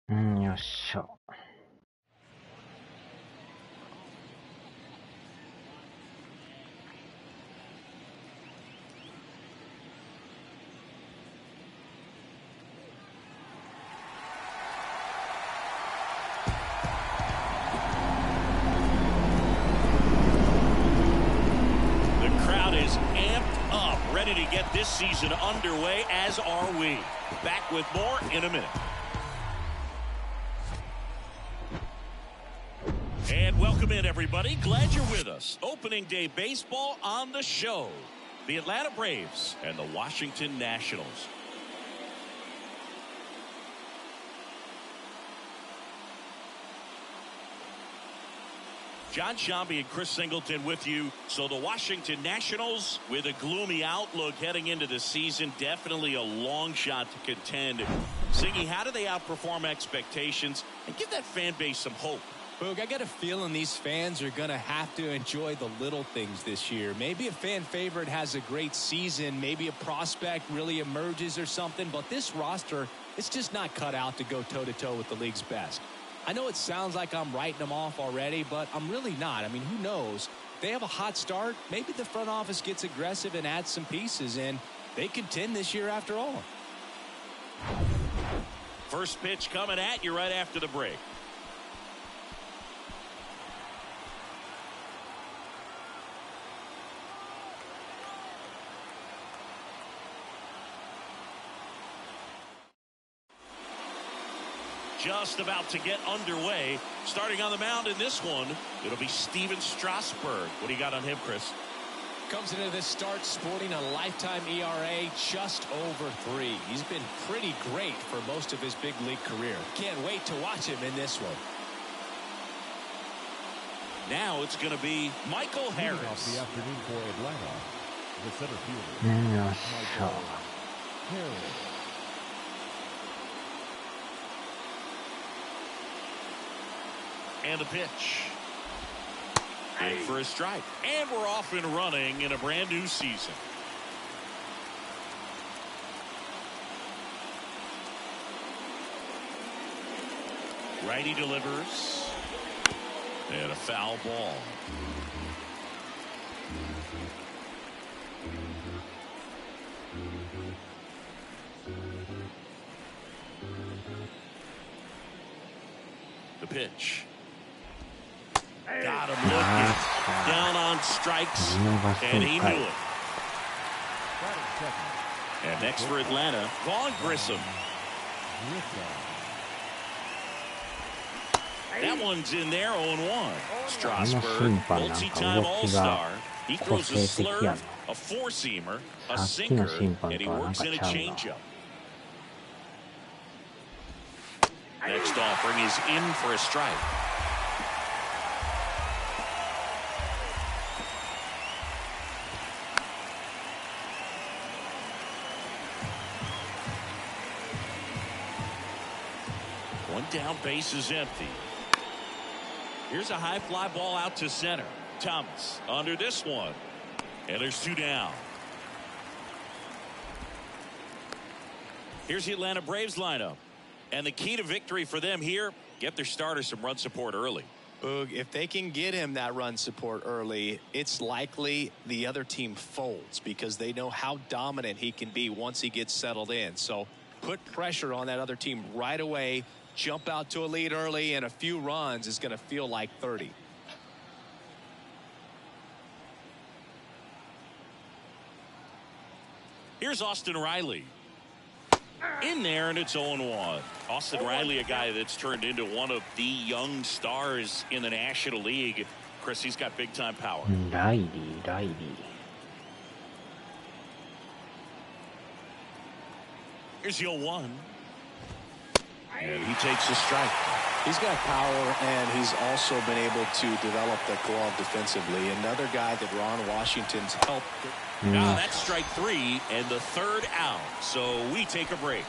よっしゃ。Ready to get this season underway, as are we. Back with more in a minute. And welcome in, everybody. Glad you're with us. Opening day baseball on the show. The Atlanta Braves and the Washington Nationals. John Shambi and Chris Singleton with you. So the Washington Nationals with a gloomy outlook heading into the season. Definitely a long shot to contend. Siggy, how do they outperform expectations and give that fan base some hope? Boog, I got a feeling these fans are going to have to enjoy the little things this year. Maybe a fan favorite has a great season. Maybe a prospect really emerges or something. But this roster, it's just not cut out to go toe-to-toe with the league's best. I know it sounds like I'm writing them off already, but I'm really not. I mean, who knows? They have a hot start. Maybe the front office gets aggressive and adds some pieces, and they contend this year after all. First pitch coming at you right after the break. Just about to get underway. Starting on the mound in this one, it'll be Steven Strasburg. What do you got on him, Chris? Comes into this start sporting a lifetime ERA just over 3. He's been pretty great for most of his big league career. Can't wait to watch him in this one. Now it's going to be Michael Harris. Off the afternoon for Atlanta, the center fielder, Michael Harris. And a pitch. In for a strike. And we're off and running in a brand new season. Righty delivers. And a foul ball. The pitch. Got him looking. Down on strikes. And he knew it. And next for Atlanta, Vaughn Grissom. That one's in there, 0-1. Strasburg, multi-time All-Star. He throws a slurve, a four-seamer, a sinker, and he works in a changeup. Next offering is in for a strike. One down, base is empty. Here's a high fly ball out to center. Thomas under this one. And there's 2 down. Here's the Atlanta Braves lineup. And the key to victory for them here, get their starter some run support early. Boog, if they can get him that run support early, it's likely the other team folds because they know how dominant he can be once he gets settled in. So put pressure on that other team right away. Jump out to a lead early, and a few runs is going to feel like 30. Here's Austin Riley. In there, and it's 0-1. Austin Riley, a guy that's turned into one of the young stars in the National League. Chris, he's got big-time power. Riley. Here's the 0-1. And he takes a strike. He's got power, and he's also been able to develop the glove defensively. Another guy that Ron Washington's helped. Now that's strike 3 and the 3rd out. So we take a break.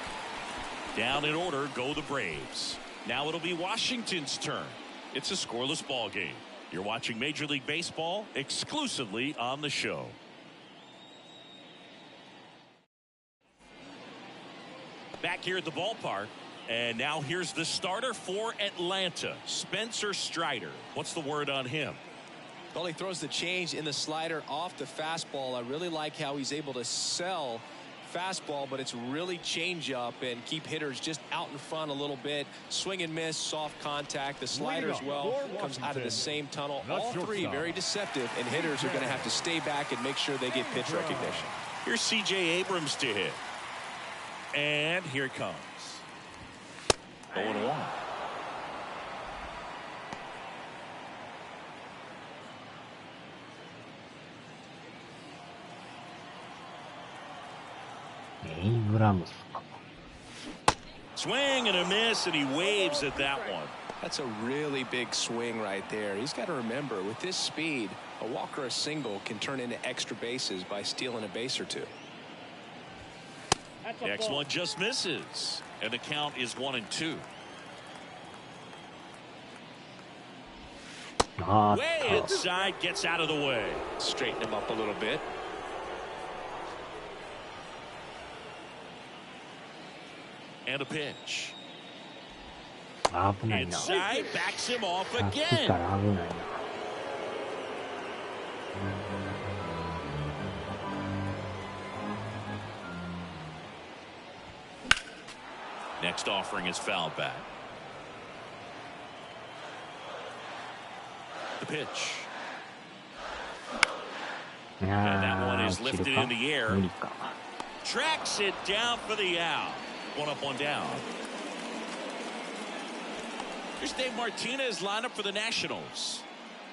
Down in order go the Braves. Now it'll be Washington's turn. It's a scoreless ball game. You're watching Major League Baseball exclusively on the show. Back here at the ballpark, And now here's the starter for Atlanta, Spencer Strider. What's the word on him? Well, he throws the change in the slider off the fastball. I really like how he's able to sell fastball, but it's really change up and keep hitters just out in front a little bit. Swing and miss, soft contact. The slider as well comes out of the same tunnel. All three very deceptive, and hitters are going to have to stay back and make sure they get pitch recognition. Here's C.J. Abrams to hit. And here it comes. 0-1. Swing and a miss, and he waves at that one. That's a really big swing right there. He's got to remember, with this speed, a walk or a single can turn into extra bases by stealing a base or two. Next one just misses, and the count is 1-2. Way inside, gets out of the way. Straighten him up a little bit. And a pitch. Inside, backs him off again. Next offering is foul back. The pitch. And that one is lifted in the air. Tracks it down for the out. One up, one down. Here's Dave Martinez lineup for the Nationals.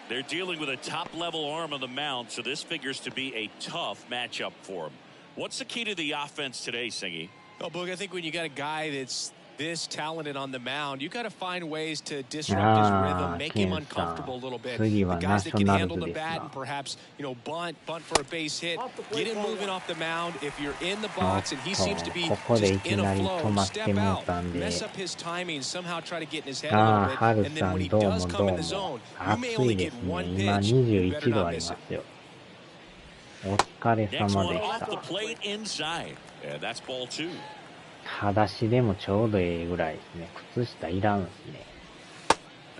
They're dealing with a top-level arm on the mound, so this figures to be a tough matchup for him. What's the key to the offense today, Singy? Oh, Boog, I think when you got a guy that's this talented on the mound, you got to find ways to disrupt his rhythm, make him uncomfortable a little bit. The guys that can handle the bat and perhaps, bunt for a base hit, get him moving off the mound. If you're in the box and he seems to be just in a flow, step out, mess up his timing, somehow try to get in his head a little bit, and then when he does come in the zone, you may only get one pitch. You better not miss it. Next one off the plate inside, and that's ball 2. 裸足でもちょうどいいぐらいですね。靴下いらんですね。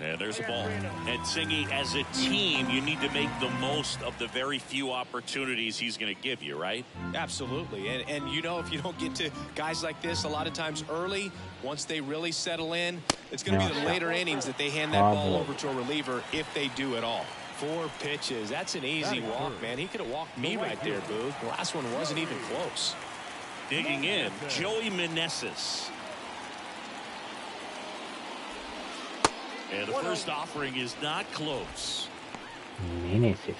And there's a ball. And Singy, as a team, you need to make the most of the very few opportunities he's going to give you, right? Absolutely. And if you don't get to guys like this a lot of times early, once they really settle in, it's going to be the later innings that they hand that ball over to a reliever if they do at all. 4 pitches. That's an easy walk, man. He could have walked me right there, Boo. The last one wasn't even close. Digging in, Joey Meneses. And the first offering is not close. Meneses.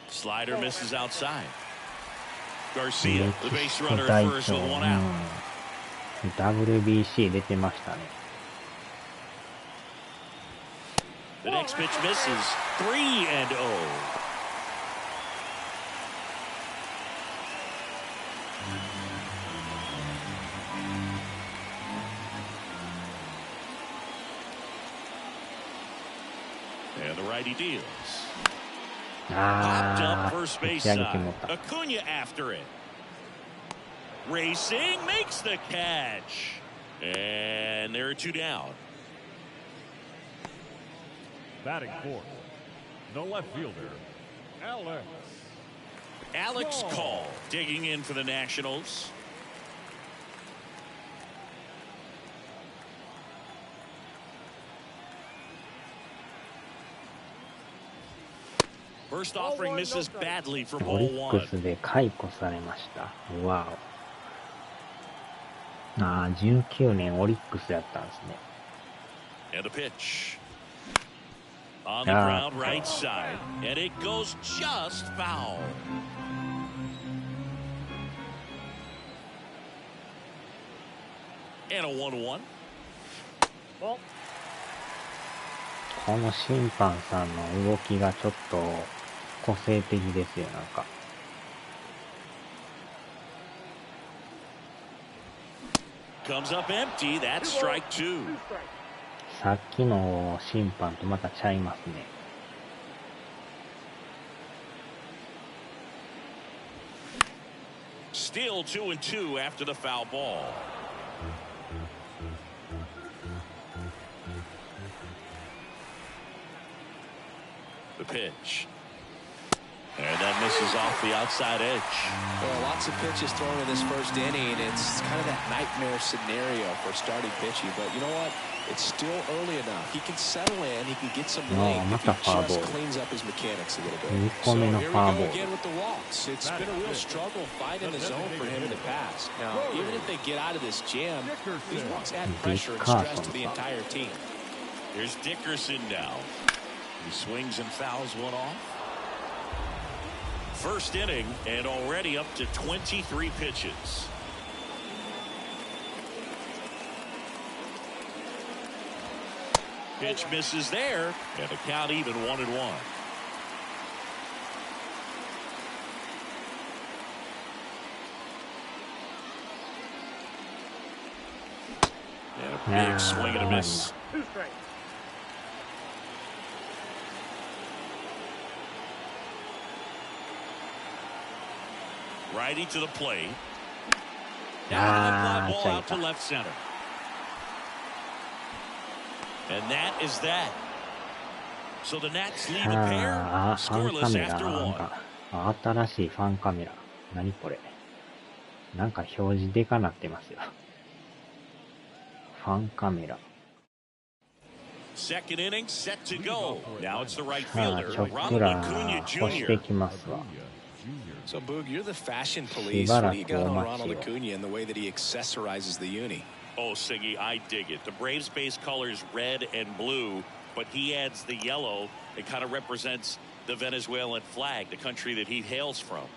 Slider misses outside. Garcia, the base runner at first with one out. WBC 出てましたね。The next pitch misses. 3-0. And the righty deals. Popped up first base side. Acuna after it. Racing, makes the catch. And there are 2 down. Batting fourth, the left fielder, Alex. Alex Call digging in for the Nationals. First offering misses badly for ball 1. オリックスで解雇されました。わお。19年オリックスやったんですね。And a pitch. On the ground, right side. And it goes just foul. And a 1-1. この審判さんの動きがちょっと個性的ですよ、なんか。Comes up empty. That's strike 2. さっきの審判とまたちゃいますね。Still 2-2 after the foul ball. The pitch. And that misses off the outside edge. Well, lots of pitches thrown in this first inning. It's kind of that nightmare scenario for starting pitching. But you know what? It's still early enough. He can settle in. He can get some length if he just cleans up his mechanics a little bit. So here we go again with the walks. It's been a real struggle finding the zone for him in the past. Now, even if they get out of this jam, these walks add pressure and stress to the entire team. Here's Dickerson now. He swings and fouls one off. First inning and already up to 23 pitches. Pitch misses there, and the count even 1-1. And a big swing and a miss. Righty to the plate. Now ball out to left center. And that is that. So the Nats leave a pair scoreless after one. 新しいファンカメラ。何これ。なんか表示でかなってますよ。ファンカメラ。Second inning set to go. Now it's the right fielder, ちょっく Ronald ら Acuna 押して Jr. きますわ。So, Boog, you're the fashion police. What do you got on Ronald Acuna and the way that he accessorizes the uni? Oh, Siggy, I dig it. The Braves base colors red and blue, but he adds the yellow. It kind of represents the Venezuelan flag, the country that he hails from.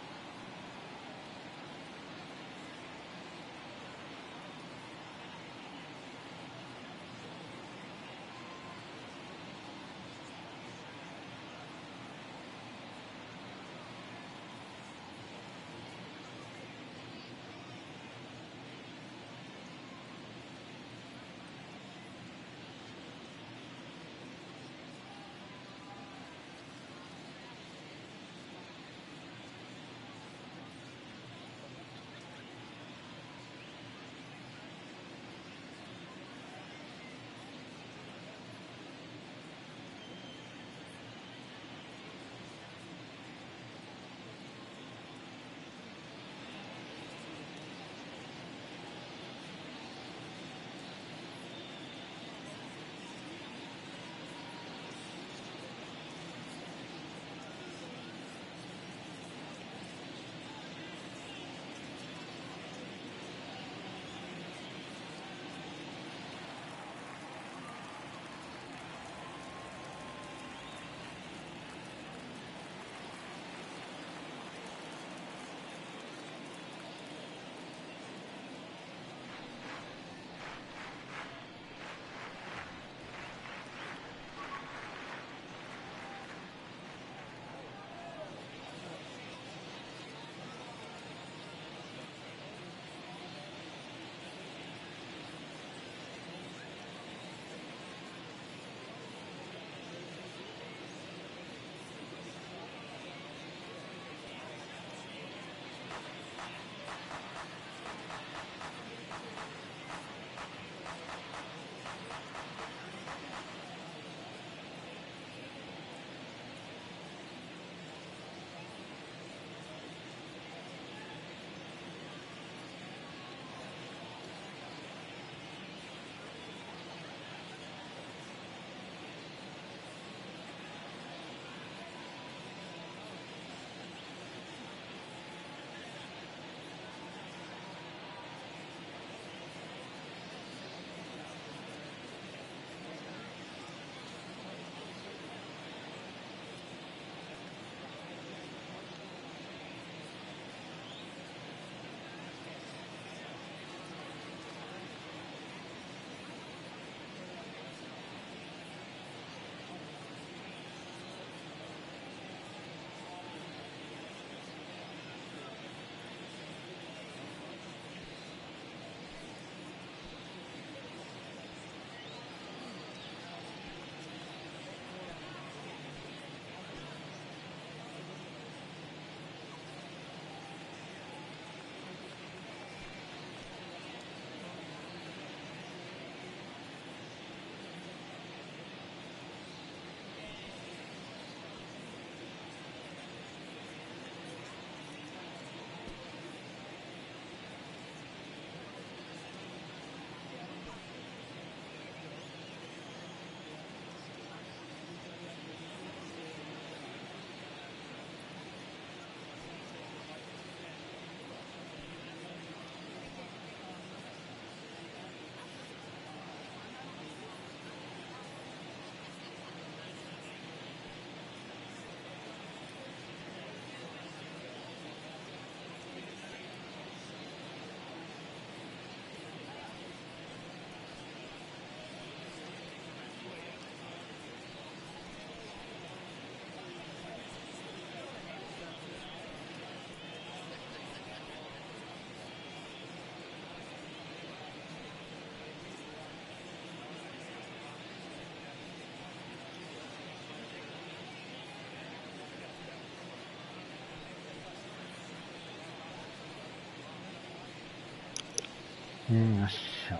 よっしゃ。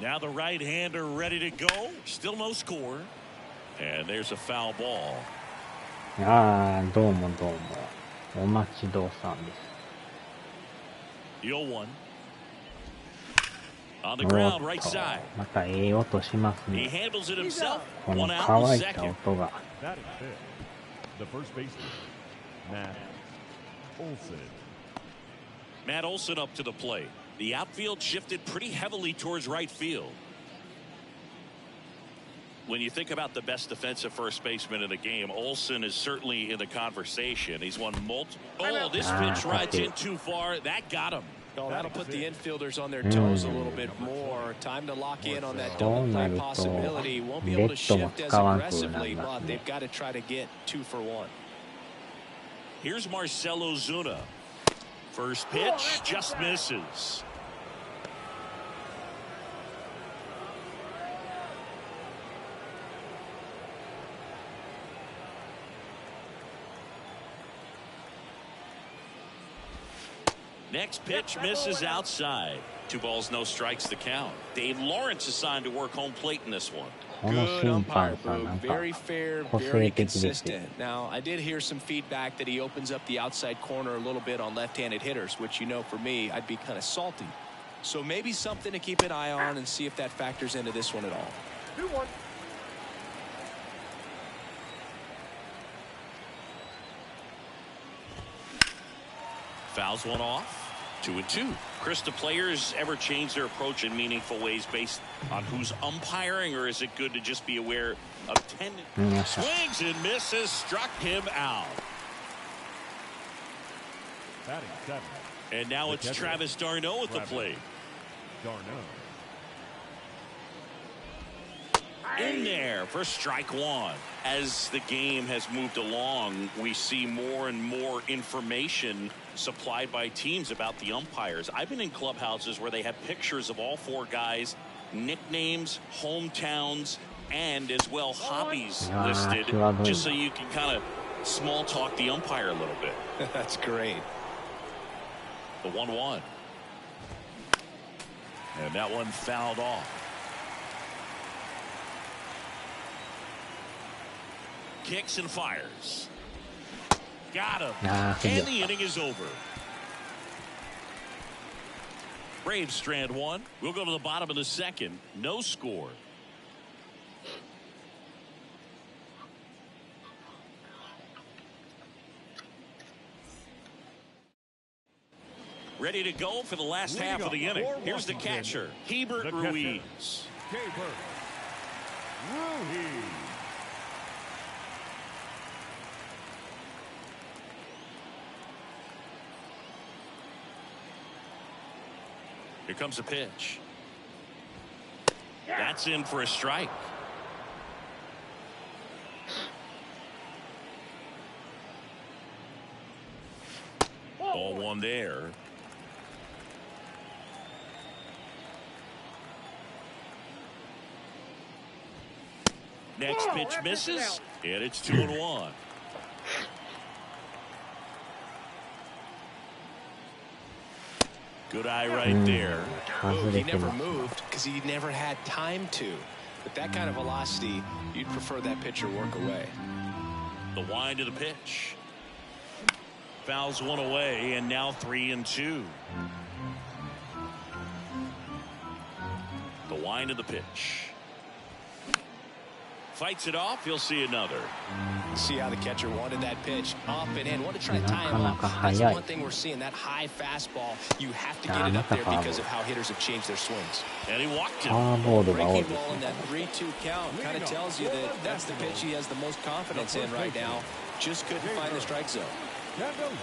Now the right-hander ready to go. Still no score. And there's a foul ball. ああ、どうもどうも。お待ちどうさんです。The 0-1. On the お ground, っ right と、 side. またええ音します He ね。 handles it himself. この One out in 乾い the た second. 音が。Batting fifth, the first baseman, Matt Olson. Matt Olson up to the plate. The outfield shifted pretty heavily towards right field. When you think about the best defensive first baseman in the game, Olson is certainly in the conversation. He's won multiple. Oh, this pitch rides in too far. That got him. Oh, that'll put the infielders on their toes a little bit more. Time to lock in on that double play possibility. Won't be able to shift as aggressively, but they've got to try to get 2 for 1. Here's Marcell Ozuna. First pitch just misses. Next pitch misses outside. 2 balls, no strikes to count. Dave Lawrence assigned to work home plate in this one. この Good 審 umpire 判さんな move. んか Very fair, 個性 very 的ですよ。 consistent. Now, I did hear some feedback that he opens up the outside corner a little bit on left-handed hitters, which, you know, for me, I'd be kind of salty. So maybe something to keep an eye on and see if that factors into this one at all. 2-1. Fouls one off. 2-2. Chris, do players ever change their approach in meaningful ways based on who's umpiring, or is it good to just be aware of tendencies? Swings and misses, struck him out. Batting seventh, And now it's Travis d'Arnaud at the plate. Darno. In there for strike one. As the game has moved along, we see more and more information supplied by teams about the umpires. I've been in clubhouses where they have pictures of all 4 guys, nicknames, hometowns, and as well hobbies listed, just so you can kind of small talk the umpire a little bit. That's great. The 1-1. And that one fouled off. Kicks and fires. Got him. And the inning is over. Braves strand 1. We'll go to the bottom of the second. No score. Ready to go for the last half of the inning. Here's the catcher, Hebert Ruiz. Hebert Ruiz. Here comes a pitch. That's in for a strike. Ball 1 there. Next pitch misses, and it's 2-1. Good eye right there. He never moved because he never had time to. With that kind of velocity, you'd prefer that pitcher work away. The wind of the pitch. Fouls one away, and now 3-2. The wind of the pitch. Fights it off. He'll see another. See how the catcher wanted that pitch up and in. Want to try to tie him up. That's the one thing we're seeing. That high fastball. You have to get it up there because of how hitters have changed their swings. And he walked him. Breaking ball in that 3-2 count kind of tells you that that's the pitch he has the most confidence in right now. Just couldn't find the strike zone.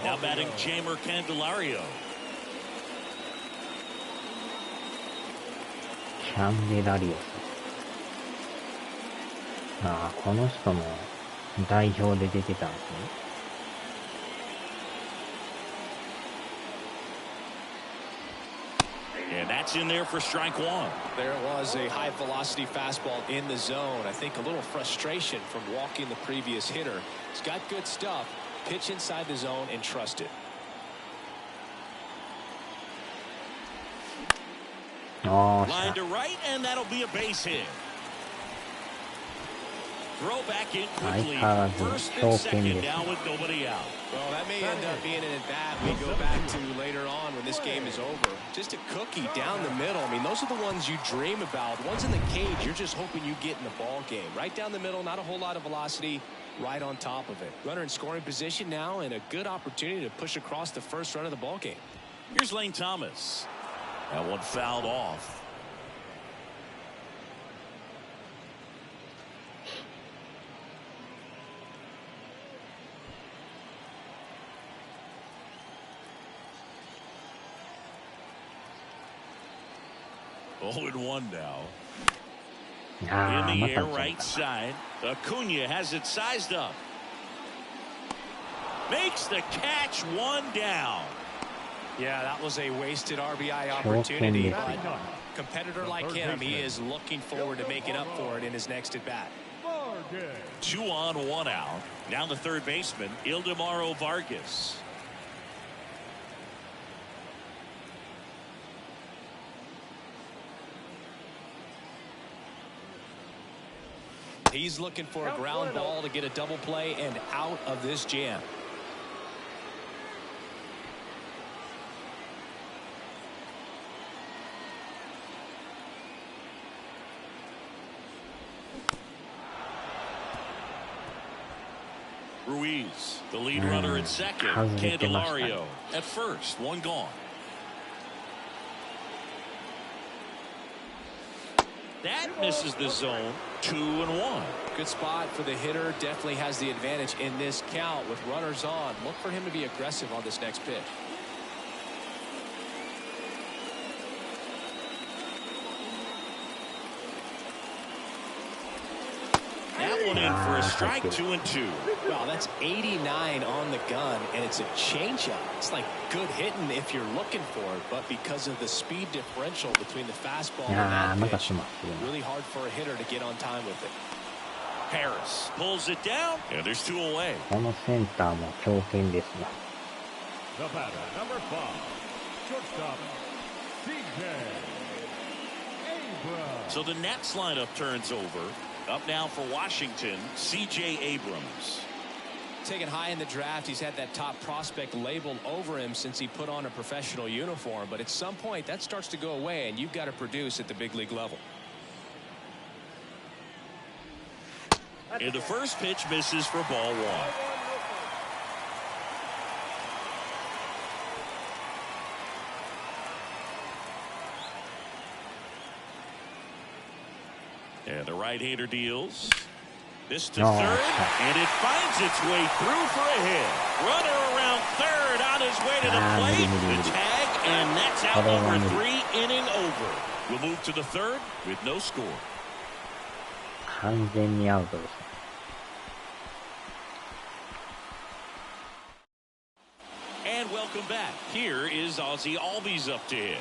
Now batting Jeimer Candelario. Candelario. ああ、この人も代表で出てたんですね。And that's in there for strike one. There was a high velocity fastball in the zone. I think a little frustration from walking the previous hitter. He's got good stuff. Pitch inside the zone and trust it. Line to right, and that'll be a base hit. Throw back in quickly. First and second now with nobody out. Well, that may end up being an at-bat we go back to later on when this game is over. Just a cookie down the middle. I mean, those are the ones you dream about. The ones in the cage, you're just hoping you get in the ball game. Right down the middle, not a whole lot of velocity, right on top of it. Runner in scoring position now, and a good opportunity to push across the first run of the ball game. Here's Lane Thomas. That one fouled off. Oh, and 1 now. In the air, right side. Acuna has it sized up. Makes the catch, 1 down. Yeah, that was a wasted RBI opportunity. But competitor like him, he is looking forward to making up for it in his next at bat. 2 on, 1 out. Now the third baseman, Ildemaro Vargas. He's looking for a ground ball to get a double play and out of this jam. Ruiz, the lead runner at second. Candelario at first, 1 gone. That misses the zone. 2 and 1. Good spot for the hitter. Definitely has the advantage in this count with runners on. Look for him to be aggressive on this next pitch. That one in for a strike. 2 and 2. Well, that's 89 on the gun, and it's a changeup. It's like good hitting if you're looking for it, but because of the speed differential between the fastball and that pitch, really hard for a hitter to get on time with it. Harris pulls it down, and there's 2 away. このセンターも強肩ですね。 The batter, number 5, shortstop, CJ Abrams. So the Nats lineup turns over. Up now for Washington, C.J. Abrams. Taken high in the draft, he's had that top prospect labeled over him since he put on a professional uniform. But at some point, that starts to go away, and you've got to produce at the big league level. And the first pitch misses for ball 1. And the right-hander deals. This to third, and it finds its way through for a hit. Runner around third on his way to the plate. The tag, and that's out number 3, inning over. We'll move to the third with no score. 完全にアウトです。And welcome back. Here is Ozzie Albies up to hit.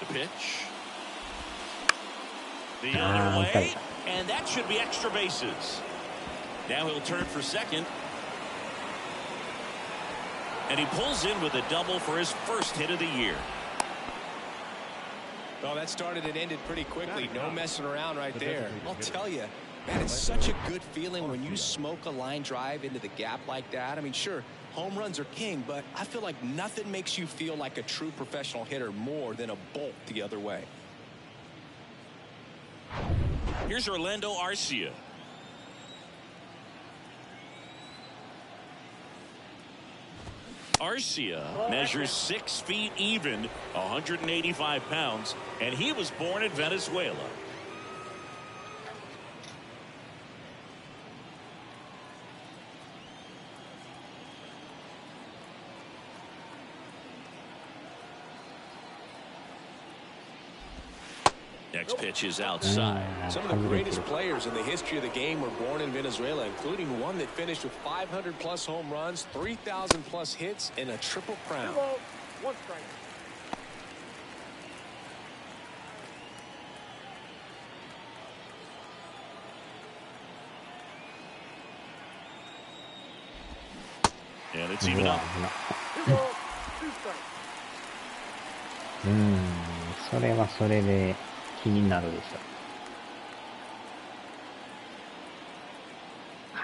The pitch. The other way, and that should be extra bases. Now he'll turn for second. And he pulls in with a double for his first hit of the year. Well, that started and ended pretty quickly. No messing around right there. I'll tell you, man, it's such a good feeling when you smoke a line drive into the gap like that. I mean, sure, home runs are king, but I feel like nothing makes you feel like a true professional hitter more than a bolt the other way. Here's Orlando Arcia. Arcia measures 6 feet even, 185 pounds, and he was born in Venezuela. Next pitch is outside. Some of the greatest players in the history of the game were born in Venezuela, including one that finished with 500+ home runs, 3,000+ hits, and a triple crown. And it's even up. それはそれで気になるでしょ。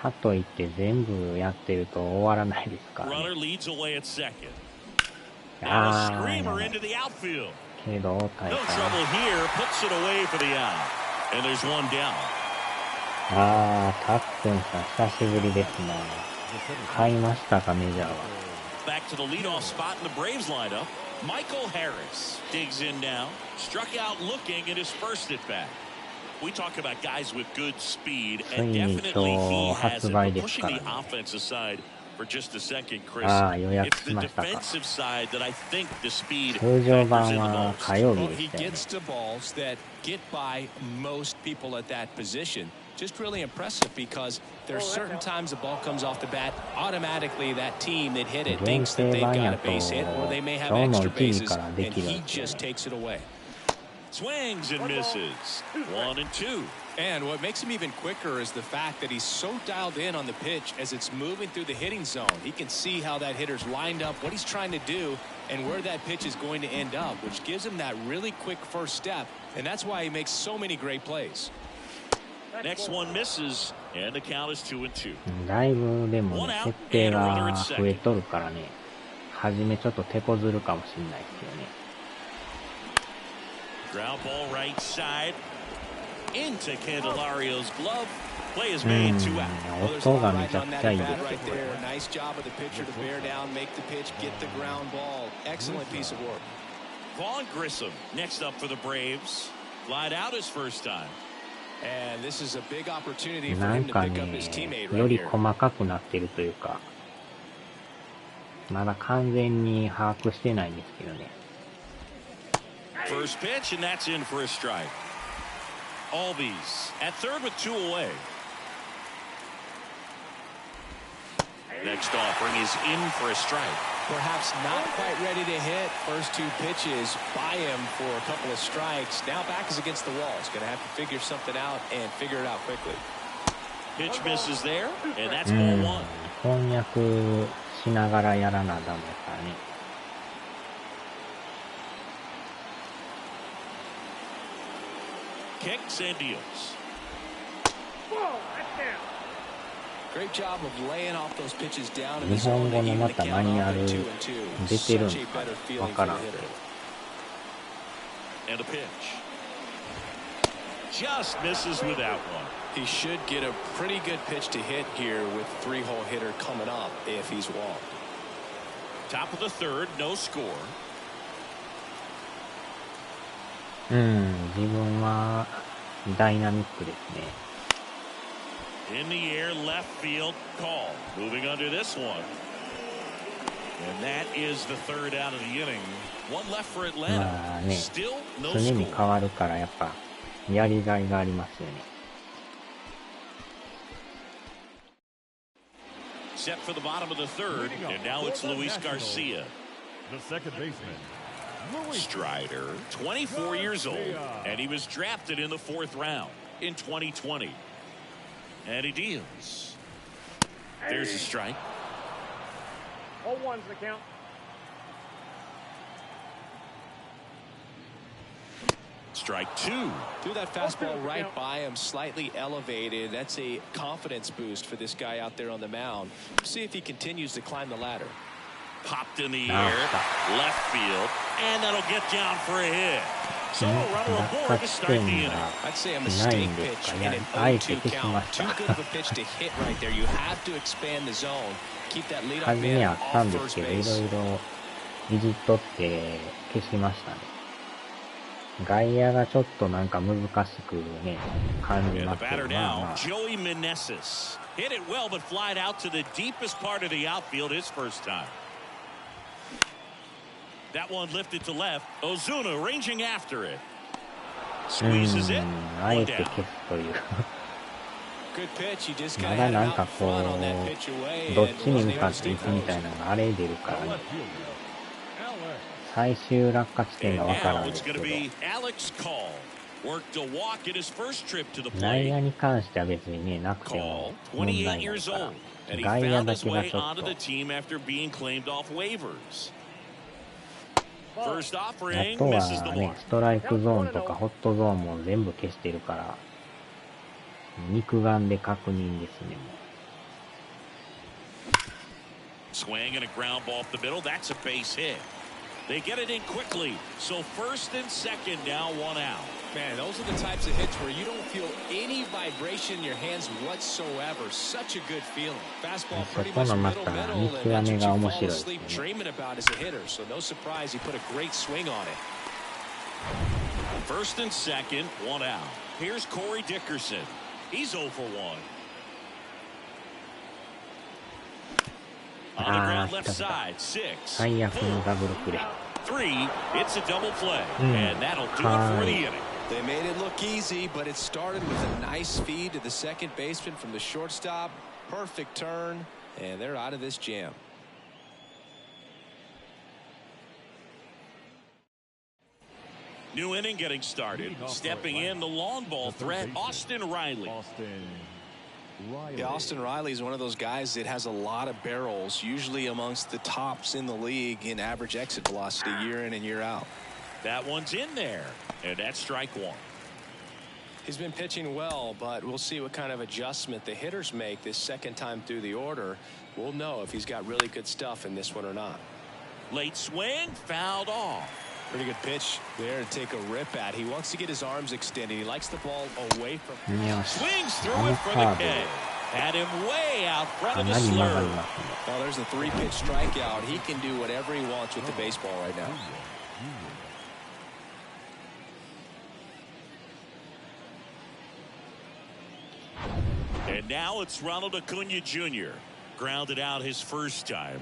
かといって全部やってると終わらないですからね。Runner leads away at second. あ And a ー、 screamer into the outfield. けど、大 No 変。 trouble here. Puts it away for the out. And there's one down. あー、たっくんさん、久しぶりですね。買いましたか、メジャーは。Back to the leadoff spot in the Braves lineup. Michael Harris digs in now. Struck out looking at his first at bat. We talk about guys with good speed, and definitely he has it. But pushing the offense aside for just a second, Chris, it's the defensive side that I think the speed factors in the most. Well, he gets to balls that get by most people at that position. Just really impressive because there's certain times the ball comes off the bat, automatically that team that hit it thinks that they've got a base hit or they may have extra bases, and he just takes it away. Swings and misses. 1 and 2. And what makes him even quicker is the fact that he's so dialed in on the pitch as it's moving through the hitting zone. He can see how that hitter's lined up, what he's trying to do, and where that pitch is going to end up, which gives him that really quick first step, and that's why he makes so many great plays. Next one misses, and the count is 2 and 2. だいぶでも、ね、設定が増えとるからね、はじめちょっと手こずるかもしれないですよね。Ground ball right side into Candelario's glove. Play is made 2 out. 音がめちゃくちゃいいですよ。 Nice job of the pitcher to bear down, make the pitch, get the ground ball. Excellent piece of work. Vaughn Grissom next up for the Braves. Flied out his first time. And this is a big opportunity for な him ん to か pick up ね、 his teammate よ right り here. 細かくなってるというか、まだ完全に把握してないんですけどね。First pitch, and that's in for a strike. Albies at third with 2 away. Next offering is in for a strike. Perhaps not quite ready to hit. First 2 pitches by him for a couple of strikes. Now back is against the wall. He's going to have to figure something out and figure it out quickly. Pitch misses there, and that's ball 1. 翻訳しながらやらなダメだからね。Kicks and deals. Great job of laying off those pitches down in 日 the zone 本語 to の even ま the た count マニュア off ル at 2 and 2. 出てるん Such で a すかね。 better わ feeling か for ら the んけど。 And a pitch. Just misses with that one. He should get a pretty good pitch to hit here with 3-hole hitter coming up if he's walked. Top of the third, no score. 自分はダイナミックですね。In the air, left field call. Moving under this one. And that is the third out of the inning. One left for まあ Atlanta. ね、 Still no 常に score. 変わるからやっぱやりがいがありますよね。Set for the bottom of the third, and now it's Luis Garcia. The second baseman, Strider, 24 years old, and he was drafted in the 4th round in 2020. And he deals. There's a strike. 0-1's the count. Strike 2. Threw that fastball right by him, slightly elevated. That's a confidence boost for this guy out there on the mound. See if he continues to climb the ladder. Popped in the air, left field, and that'll get down for a hit. So a runner aboard to start the inning. I'd say a mistake pitch and an 0-2 count. Too good of a pitch to hit right there. You have to expand the zone. Keep that leadoff 初め man あったん off です first けど、いろ base. いろいじっとって消しましたね。外野がちょっとなんか難しくね、感じ And ま the すけど、 batter まあ now, まあ、 Joey Meneses. Hit it well, but flied out to the deepest part of the outfield his first time. That one lifted to left. Ozuna ranging after it. Squeezes it. あ One えて down. 消すという。Good pitch. You just ま gotta だ head なん out かこ front on that pitch う、 away. どっ and ちに wasn't 向か able っ to てい stay くみたい close. なのがあれ出るから the ね。 left fielder, Alex. 最終落下地点がわから And ん now で it's すけ going ど、 to be Alex Call. Worked a walk in his first trip to the 内 plate. 野に関しては別にね、なくても Call, 問 28題ない years から、 old, and he 外野 found だ his けが way ちょっ onto と、 the team after being claimed off waivers. First あ offering と misses the はね、 mark. ストライクゾーンとかホットゾーンも全部消してるから、肉眼で確認ですね、もう。 Swing and a ground ball up the middle. That's a base hit. They get it in quickly. So first and second, now one out. Man, those are the types of hits where you don't feel any vibration in your hands whatsoever. Such a good feeling. Fastball pretty much middle, and that's what you fall asleep dreaming about as a hitter. So no surprise he put a great swing on it. First and second, one out. Here's Corey Dickerson. He's 0 for 1. On the ground left side, 6, 最悪のダブルプレー。 3. It's a double play, and that'll do it for the inning. They made it look easy, but it started with a nice feed to the second baseman from the shortstop. Perfect turn, and they're out of this jam. New inning getting started. Stepping in the long ball threat, Austin Riley. Yeah, Austin Riley is one of those guys that has a lot of barrels, usually amongst the tops in the league in average exit velocity year in and year out. That one's in there, and that's strike one. He's been pitching well, but we'll see what kind of adjustment the hitters make this second time through the order. We'll know if he's got really good stuff in this one or not. Late swing, fouled off. Pretty good pitch there to take a rip at. He wants to get his arms extended. He likes the ball away from him. Swings through it for the K. Had him way out front of the slurve. Well, there's a 3-pitch strikeout. He can do whatever he wants with the baseball right now. And now it's Ronald Acuna Jr. Grounded out his first time.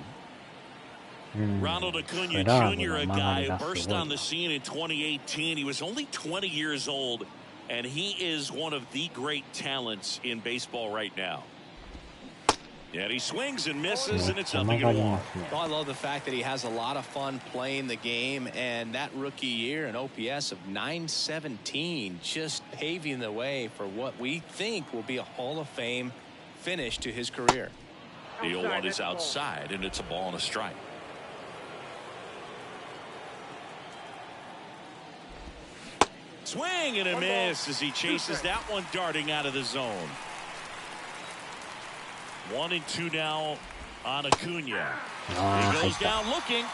Ronald Acuna Jr., a guy who burst on the scene in 2018. He was only 20 years old, and he is one of the great talents in baseball right now. And he swings and misses, and it's nothing at all. Well, I love the fact that he has a lot of fun playing the game, and that rookie year, an OPS of 917, just paving the way for what we think will be a Hall of Fame finish to his career. The 0-1 is outside, and it's a ball and a strike. Swing and a miss as he chases that one darting out of the zone. 1-2 now on Acuna. He goes down looking.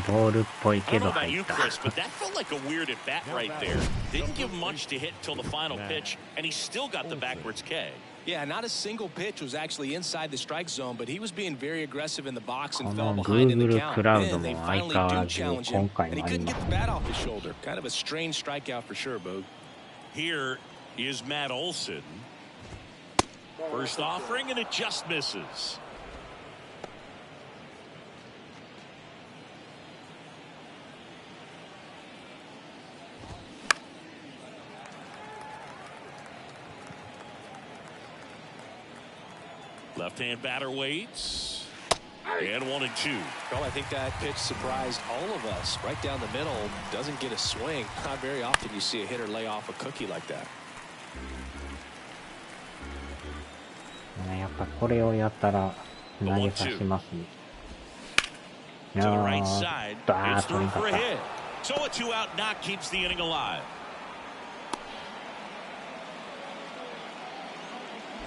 ボールっぽい I け don't know ど about 入 you, った。 Chris, but that felt like a weird at bat right there. Didn't give much to hit until the final pitch, and he still got the backwards K. Yeah, not a single pitch was actually inside the strike zone, but he was being very aggressive in the box and こ fell の behind in the Google count. クラウド Then they も相 finally 変わ do らず challenge 今 him, 回 and he もあり couldn't ま get す the bat off his shoulder. Kind of a strange strikeout for sure, Boog. Here is Matt Olson. First offering, and it just misses. Left-hand batter waits. And 1-2. Well, I think that pitch surprised all of us. Right down the middle, doesn't get a swing. Not very often you see a hitter lay off a cookie like that. やっぱこれをやったら投げさしますね。 To the right side. あ It's ー、取り through か for っ a た。 hit. So a 2-out knock keeps the inning alive.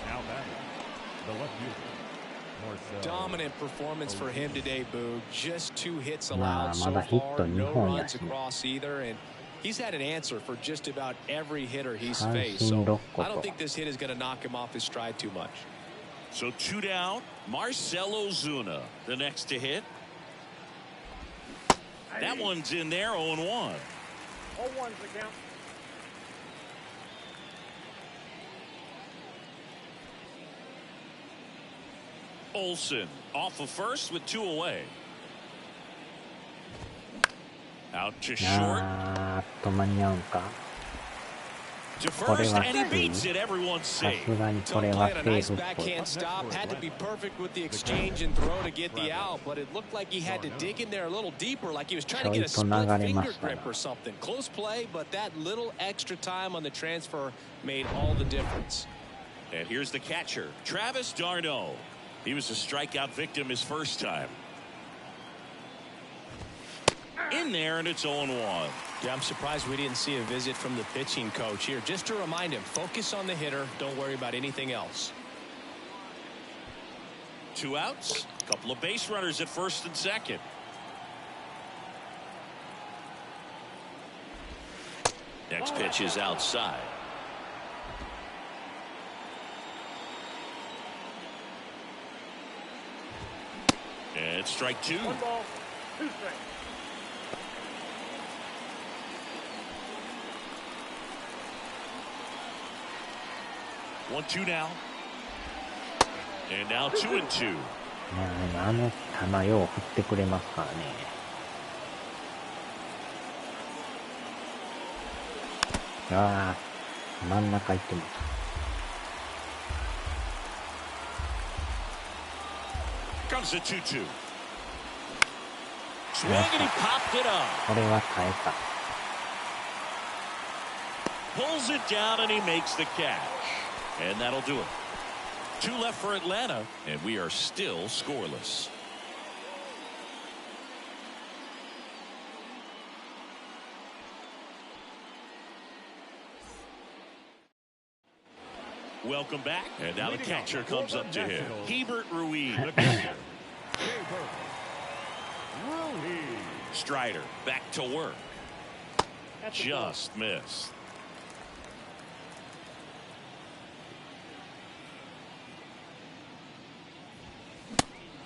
Now batting, the left fielder. Dominant performance for him today, Boog. Just 2 hits まあ allowed まだ so ヒット far. 2 No 本や runs しね。 across either, and he's had an answer for just about every hitter he's 三 faced. 振 So 6個 I don't と。 think this hit is going to knock him off his stride too much. So 2 down. Marcell Ozuna, the next to hit. That one's in there, 0-1. 0-1's the count. Olson off of first with 2 away. Out to short. あーっと間に合うんか。To これ first, は and he 普 beats 通 it. Everyone's さ safe. すがにこれ Tough は play セ and a ー nice フっぽい。 backhand stop. Had to be perfect with the exchange and throw to get the out, but it looked like he had to dig in there a little deeper, like he was trying to get a split finger grip or something. Close play, but that little extra time on the transfer made all the difference. And here's the catcher, Travis d'Arnaud. He was a strikeout victim his first time. In there, and it's 0-1. Yeah, I'm surprised we didn't see a visit from the pitching coach here. Just to remind him, focus on the hitter. Don't worry about anything else. 2 outs, a couple of base runners at first and second. Next pitch is outside. And it's strike 2. 1 ball, 2 strikes. One, 2 now. And now 2-2. あの球よう振ってくれますからね。ああ、真ん中行ってもた。 Comes the 2-2. Swing and he popped it up. これは耐えた。Pulls it down and he makes the catch. And that'll do it. 2 left for Atlanta, and we are still scoreless. Welcome back, and now the catcher comes up to him. Hebert Ruiz. Strider back to work. Just missed.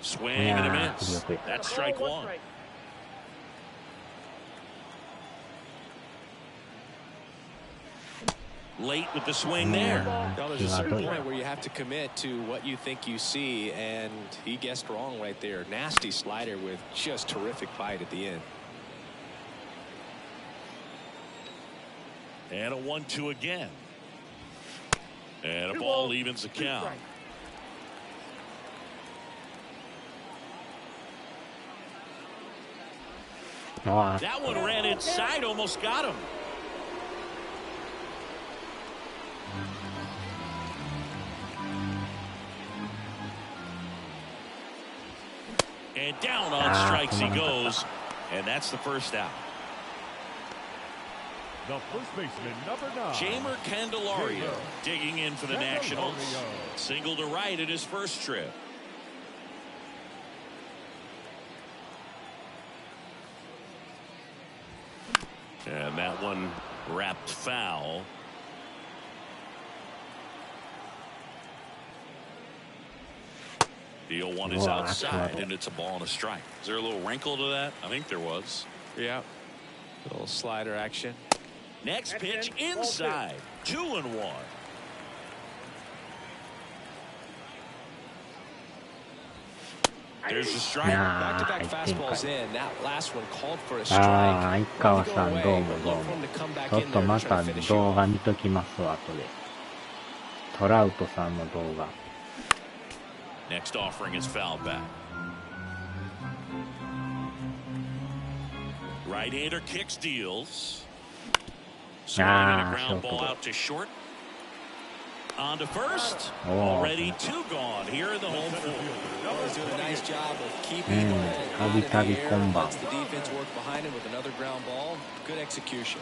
Swing and a miss. That's strike 1. Late with the swing there. Now, there's a certain point where you have to commit to what you think you see, and he guessed wrong right there. Nasty slider with just terrific bite at the end. And a 1-2 again. And a ball evens the count. That one ran inside, almost got him. And down on strikes he goes, and that's the first out. The first baseman, number 9. Jeimer Candelario digging in for the Nationals. Single to right in his first trip. And that one wrapped foul. The 0-1 is outside, and it's a ball and a strike. Is there a little wrinkle to that? I think there was. Yeah. A little slider action. Next pitch inside. 2-1. There's the strike. Back-to-back fastballs in. That last one called for a strike. 相川さんどうもどうも。ちょっとまた動画見ときますわ、後で。トラウトさんの動画。Next offering is fouled back. Right-hander kicks, deals. Swing and a ground ball out to short. On to first. Already 2 gone here in the home field. He's doing a nice job of keeping the defense work behind him with another ground ball. Good execution.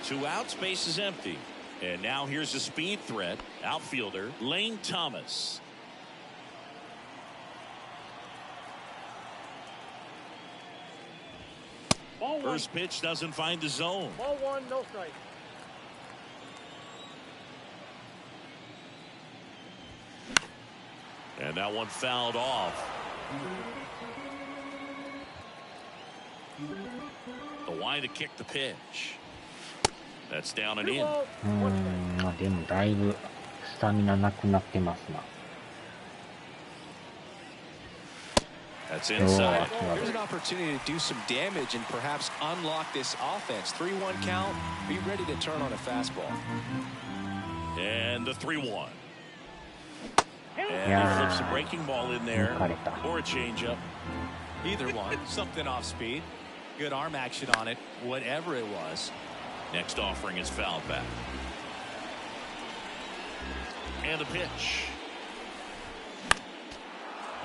2 outs, base is empty. And now here's a speed threat. Outfielder Lane Thomas. First pitch doesn't find the zone. Ball 1, no strike. And that one fouled off. The wind to kick the pitch. That's down and in. でもだいぶスタミナなくなってますな。That's おー、 inside. 決まる。 Here's an opportunity to do some damage and perhaps unlock this offense. 3-1 count. Be ready to turn on a fastball. And the 3-1. And he Yeah. flips a breaking ball in there, 抜かれた。 or a changeup. Either one. Something off speed. Good arm action on it. Whatever it was. Next offering is fouled back. And a pitch.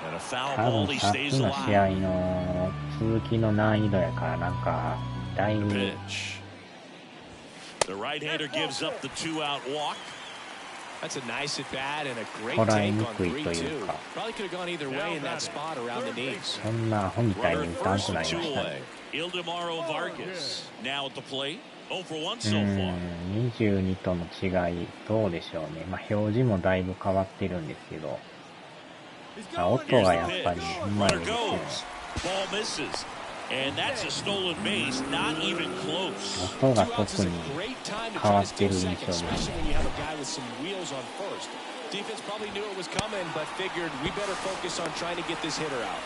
And a foul 多 ball. 分 He さっき stays の試合 alive. の続きの難易度やからなんかだいぶ Pitch. The right-hander gives up the 2-out walk. That's a nice at bat and a great 捉え take に on くいという 3-2. か Probably could have gone either way in that spot around the knees. そんなアホみたい Runner に打たん first くな and りま two したね。 away. Ildemaro Vargas now at the plate. 0 for 1 う so far. ん、22との違いどうでしょうね。まあ表示もだいぶ変わってるんですけど、まあ、音 Here's は the やっぱり pitch. うまい Runner ですよね。 goes. Ball misses. And that's a stolen base. Not even close. 音が Two outs 特 is a に great time to 変 try わ to ってる steal 印 second, 象です especially ね。 when you have a guy with some wheels on first. Defense probably knew it was coming, but figured we better focus on trying to get this hitter out.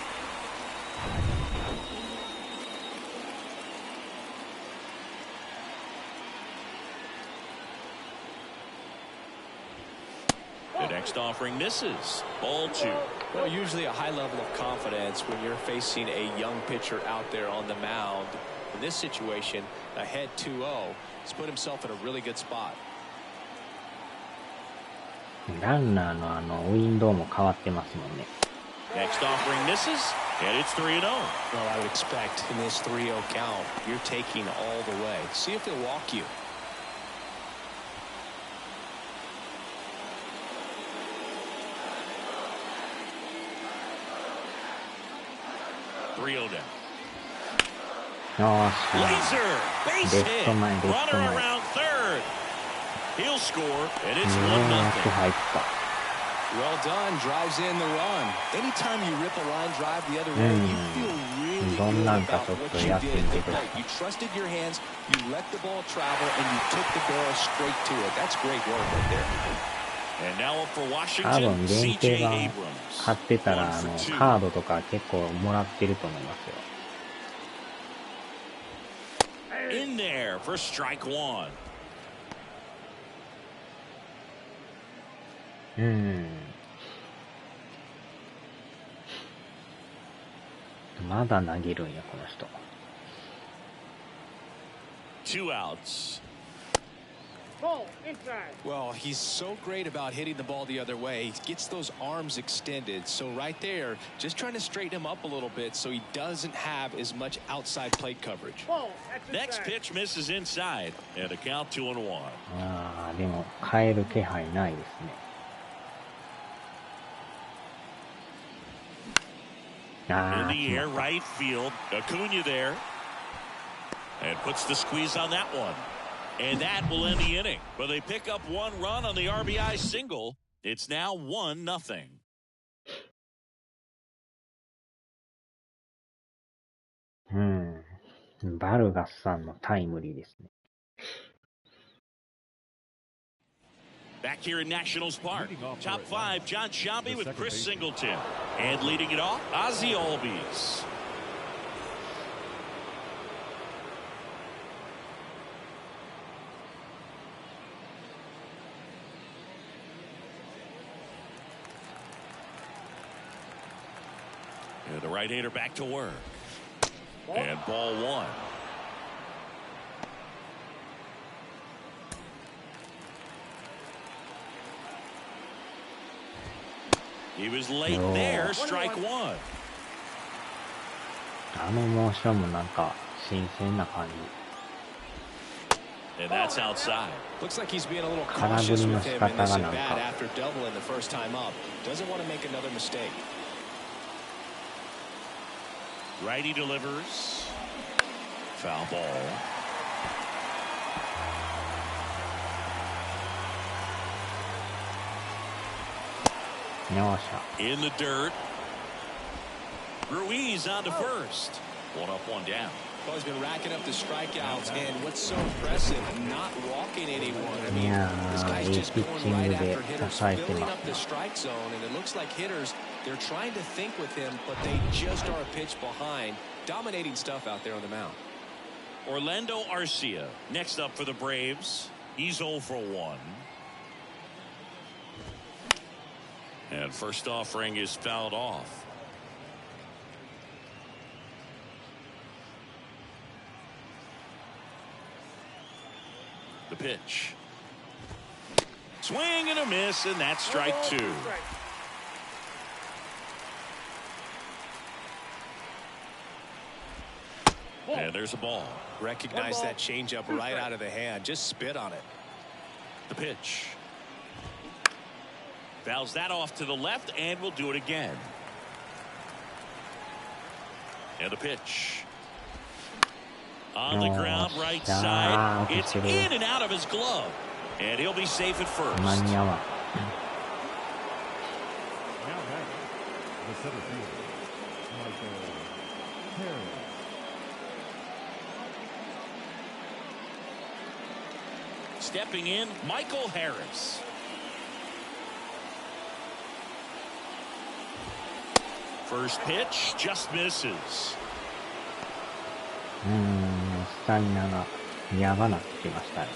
The next offering misses. Ball 2. Well, usually a high level of confidence when you're facing a young pitcher out there on the mound. In this situation, ahead 2-0, he's put himself in a really good spot. ランナーのウィンドウも変わってますもんね。Next offering misses. And it's 3-0. Well, I would expect in this 3-0 count, you're taking all the way. See if he'll walk you. Three-0 down. よーし。 Laser. Base Left hit. to mine, left to Runner mine. around third. He'll score. And よ it's う 1-0. やく入った。 Well done, drives in the run. Anytime you rip a line drive the other way, you feel really どん good なんか about ちょっ what と you やって did み at て the くださ plate. い。 You trusted your hands, you let the ball travel, and you took the barrel straight to it. That's great work right there. And now up for 多 Washington, 分限 CJ 定版 Abrams. 買ってた 1ら for 2. カードとか結構もらってると思いますよ。 In there for strike 1. まだ投げるんやこの人。 2 outs. Ball inside. Well, he's so great about hitting the ball the other way. He gets those arms extended. So right there, just trying to straighten him up a little bit so he doesn't have as much outside plate coverage. Ball. That's Next inside. pitch misses inside. And a count 2-1. ああ、でも変える気配ないですね。あ In あ、 the 決 air, まった。 right field. Acuna there. And puts the squeeze on that one. And that will end the inning. But they pick up 1 run on the RBI single. It's now 1-0. バルガスさんのタイムリーですね。 Back here in Nationals Park. Top 5, John Sciambi with Chris Singleton. And leading it off, Ozzie Albies. And the right-hander back to work. And ball 1. He was late there, strike 1. あのモーションもなんか新鮮な感じ。 And that's outside. Looks like he's being a little 空振 cautious りの with 仕 him 方 in が this なん at か bat after doubling the first time up. Doesn't want to make another mistake. Righty delivers. Foul ball. In the dirt. Ruiz on to first. 1 up, 1 down. Well, he's been racking up the strikeouts, and what's so impressive, not walking anyone. I mean, Yeah, this guy's just he going pitching right with after it. hitters, That's filling right. up the strike zone, and it looks like hitters They're trying to think with him, but they just are a pitch behind. Dominating stuff out there on the mound. Orlando Arcia next up for the Braves. He's 0 for 1. And first offering is fouled off. The pitch. Swing and a miss, and that's strike 2. And there's a ball. Recognize that changeup right out of the hand. Just spit on it. The pitch. Fouls that off to the left, and will do it again. And the pitch. On the ground, right side. It's in and out of his glove. And he'll be safe at first. Now batting, the center fielder, Michael Harris. Stepping in, Michael Harris. First pitch just misses. スタミナがやばなってきましたね。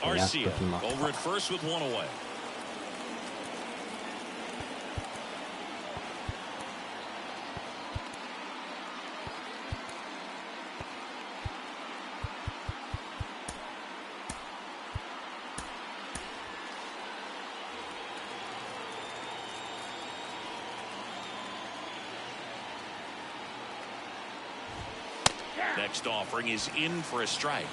Arcia over at first with one away. Next offering is in for a strike.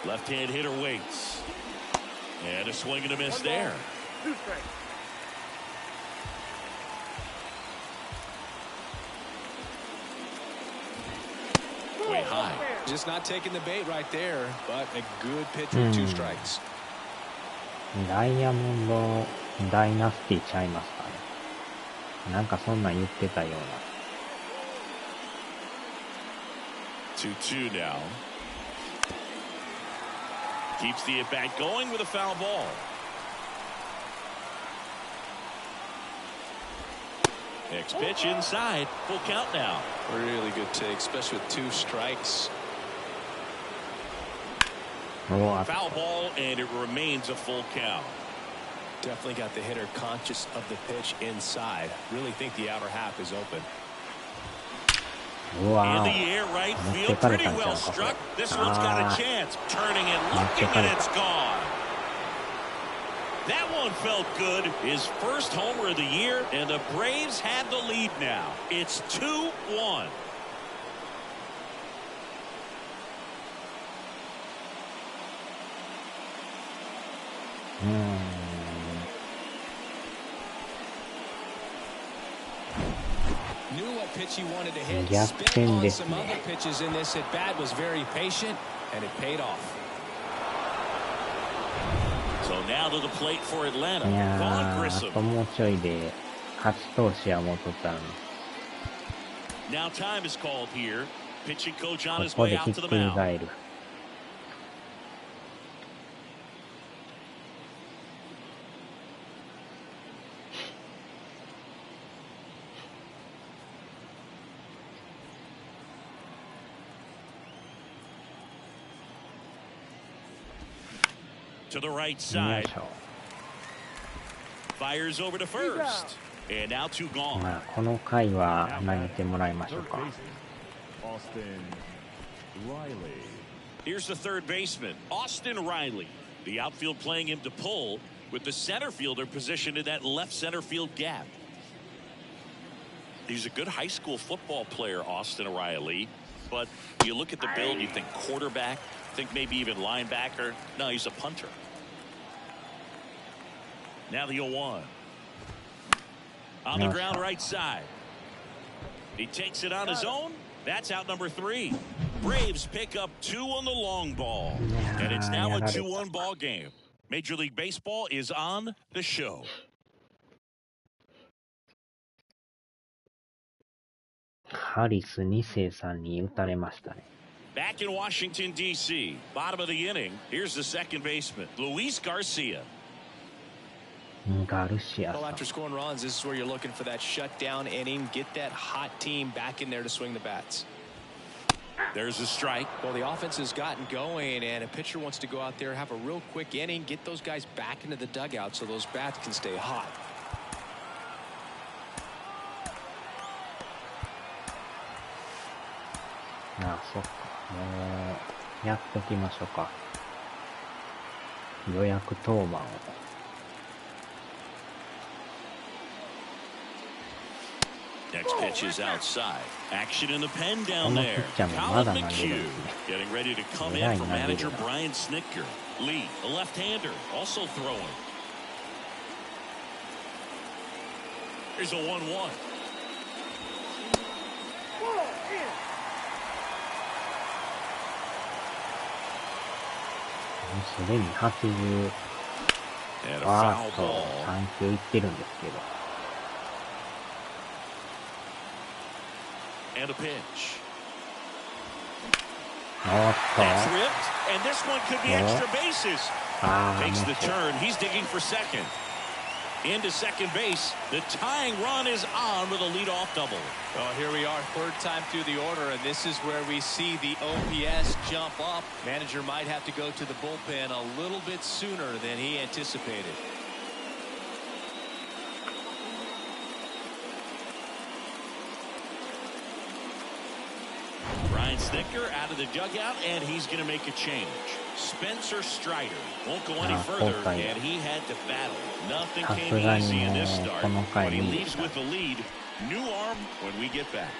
Left-hand hitter waits. And a swing and a miss there. 2 strikes. Way high. Just not taking the bait right there, but a good pitch with 2 strikes. ダイヤモンドダイナスティちゃいますかね。なんかそんなん言ってたような。2-2 now. Keeps the at-bat going with a foul ball. Next pitch inside. Full count now. Really good take, especially with 2 strikes. Foul ball, and it remains a full count. Definitely got the hitter conscious of the pitch inside. Really think the outer half is open. In the air right field, pretty well struck. This one's got a chance. Turning and looking, and it's gone. That one felt good. His first homer of the year, and the Braves have the lead now. It's 2-1. Knew what pitch he wanted to hit. 逆 Spit 転 on です some ね。 other pitches in this at bat. Was very patient, and it paid off. So now to the plate for Atlanta. いや Vaughn ー、あ Grissom. ともうちょいで勝ち投手はもう取ったのに。 Now time is called here. Pitching coach on こ his こ way で out ひっ to く the り mound. 返る。To the right よい side. しょ。 Fires over to first. And now 2 gone. まあ、この回は投げてもらいましょう Third か。 baseman, Austin Riley. Here's the third baseman, Austin Riley. The outfield playing him to pull, with the center fielder positioned in that left center field gap. He's a good high school football player, Austin Riley. But you look at the build, you think quarterback, think maybe even linebacker. No, he's a punter. Now the 0-1. On the ground right side. He takes it on his own. That's out number 3. Braves pick up 2 on the long ball. And it's now a 2-1 ball game. Major League Baseball is on the show. ハリス2世さんに打たれましたね。Back in Washington, D.C., bottom of the inning, here's the second baseman, Luis Garcia. ガルシアさ Well, ん。 after scoring runs, this is where you're looking for that shutdown inning, get that hot team back in there to swing the bats. There's a strike. Well, the offense has gotten going, and a pitcher wants to go out there, have a real quick inning, get those guys back into the dugout so those bats can stay hot. ああ、そっか。もう、やっときましょうか。予約当番を。Next pitch is outside. Action in the pen こ down のピ there. ッチャーもま Colin だ投げるん McHugh ですね。 getting ready to come えら in い for 投げる manager な。 Brian Snitker. Lee, a left-hander, also throwing. Here's a 1-1. Ball in. もうすでに80、And a あ foul ーっと、 ball. 3球いってるんですけど。And a pitch. おっと。 That's ripped. And this one could be extra bases. ああ、 Takes も the う turn. He's digging for second. Into second base. The tying run is on with a leadoff double. Well, here we are, third time through the order, and this is where we see the OPS jump up. Manager might have to go to the bullpen a little bit sooner than he anticipated. Brian Snitker out of the dugout, and he's going to make a change. Spencer Strider won't go any further, and he had to battle. Nothing came easy in this start, but he leaves with the lead. New arm when we get back.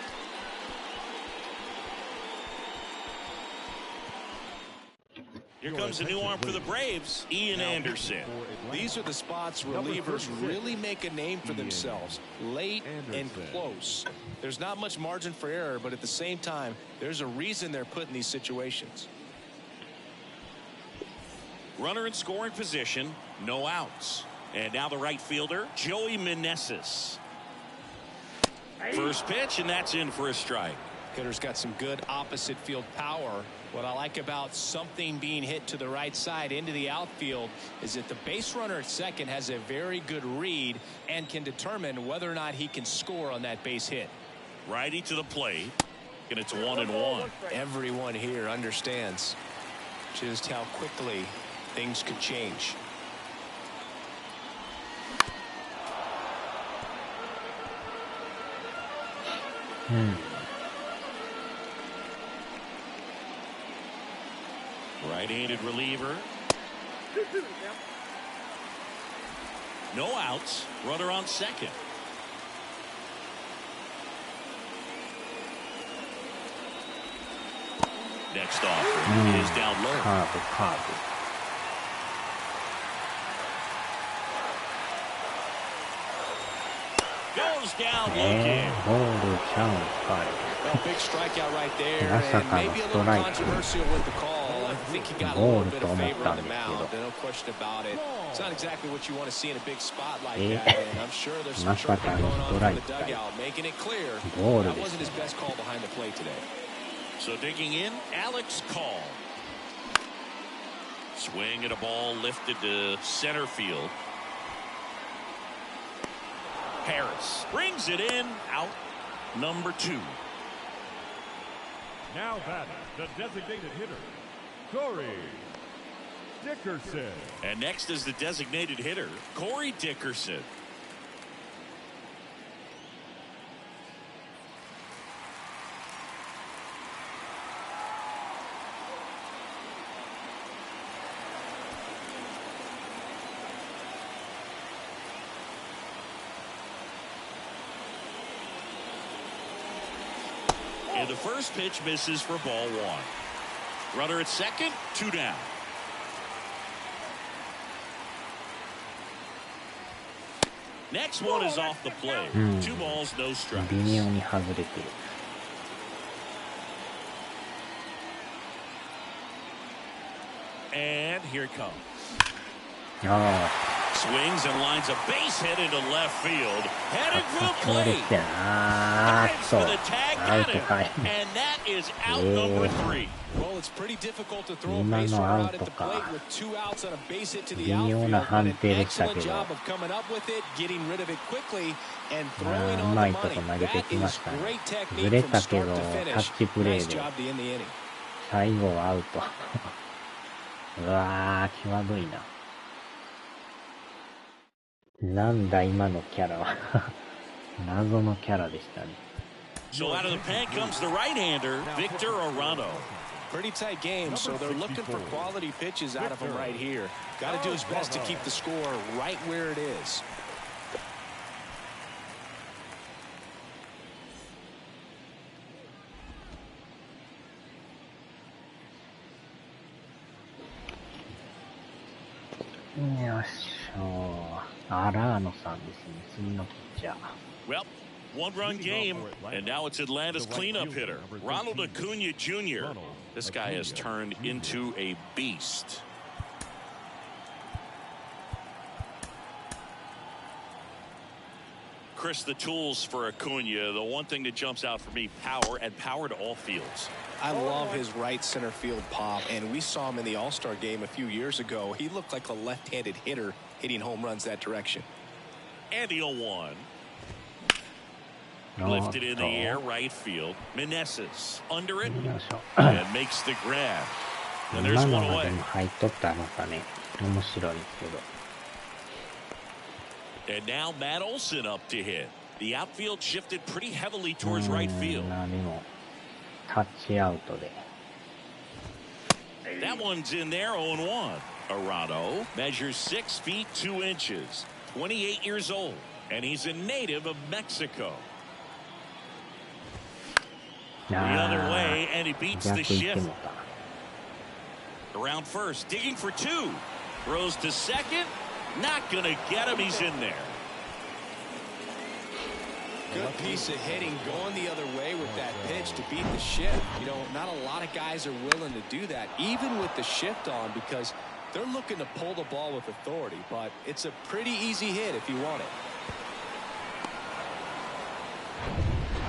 Here comes a new arm for the Braves, Ian Anderson. These are the spots relievers really make a name for themselves, late and close. There's not much margin for error, but at the same time, there's a reason they're put in these situations. Runner in scoring position, no outs. And now the right fielder, Joey Meneses. First pitch, and that's in for a strike. Hitter's got some good opposite field power. What I like about something being hit to the right side into the outfield is that the base runner at second has a very good read and can determine whether or not he can score on that base hit. Righty to the plate, and it's 1-1. Everyone here understands just how quickly things could change. Right-handed reliever. 2-2 now. No outs. Runner on second. Next offering is down low. カーブ、カー Goes down ブ。 looking. ボールちゃうんかい。 Well, big strikeout right there, まさ and かの maybe a ス little トライク。 controversial with the call. I think he got a ボ little ール bit と of 思っ favor た on ん the ですけ mound. ど。 No question about it. It's not exactly what you want to see in a big spot like え that, and I'm sure there's some まさ chirping かの going スト on ラ from イ the クかい。 dugout, making it clear ボール that です wasn't his best call behind the plate today. So digging in, Alex Call. Swing at a ball lifted to center field. Harris brings it in, out number 2. Now batting, the designated hitter, Corey Dickerson. And next is the designated hitter, Corey Dickerson. And the first pitch misses for ball 1. Runner at second, 2 down. Next one is off the plate. 2 balls, no strikes. 微妙に外れてる。 And here it comes. ああ、swings and lines a base hit into left field. Headed for the 強 plate. 烈やな。 Dives for the tag アウ on ト him. かい。 And that is out number 3. Well, it's pretty difficult to throw a 今 base の runner アウ out at ト the か。 plate with 2 outs on a base hit to 微 the 妙 outfield. な But 判 an 定でしたけ excellent ど。 job of coming up with it, getting rid of it quickly, and まあ throwing う on ま the いと money. こ投げて That きま is したね。 great ず technique れ from たけ start ど to タッ finish. チプレ Nice ーで job to end the inning. 最後はアウト。うわー、際どいな。なんだ今のキャラは。謎のキャラでしたね。 So out of the pen comes the right-hander, Victor Arano. Pretty tight game, so they're looking for quality pitches out of him right here. Got to do his best to keep the score right where it is.よっしょー。アラーノさんですね。次のピッチャー。 Well, one-run game, and now it's Atlanta's cleanup hitter, Ronald Acuna Jr. This guy has turned into a beast. Chris, the tools for Acuna, the one thing that jumps out for me, power, and power to all fields. I love his right center field pop, and we saw him in the All-Star game a few years ago. He looked like a left-handed hitter hitting home runs that direction. And the 0-1. Lifted in the air, right field. Meneses under it and makes the grab. And there's 今 one のがで away. も入っとったらまたね、面白いですけど。 And now Matt Olson up to hit. The outfield shifted pretty heavily towards right field. まあでも、タッチアウトで。 That one's in there, 0-1. Arano measures 6 feet 2 inches, 28 years old, and he's a native of Mexico. The other way, and he beats the 逆行って shift. もた。 Around first, digging for 2. Throws to second. Not going to get him. He's in there. Good piece of hitting going the other way with that pitch to beat the shift. You know, not a lot of guys are willing to do that, even with the shift on, because they're looking to pull the ball with authority. But it's a pretty easy hit if you want it.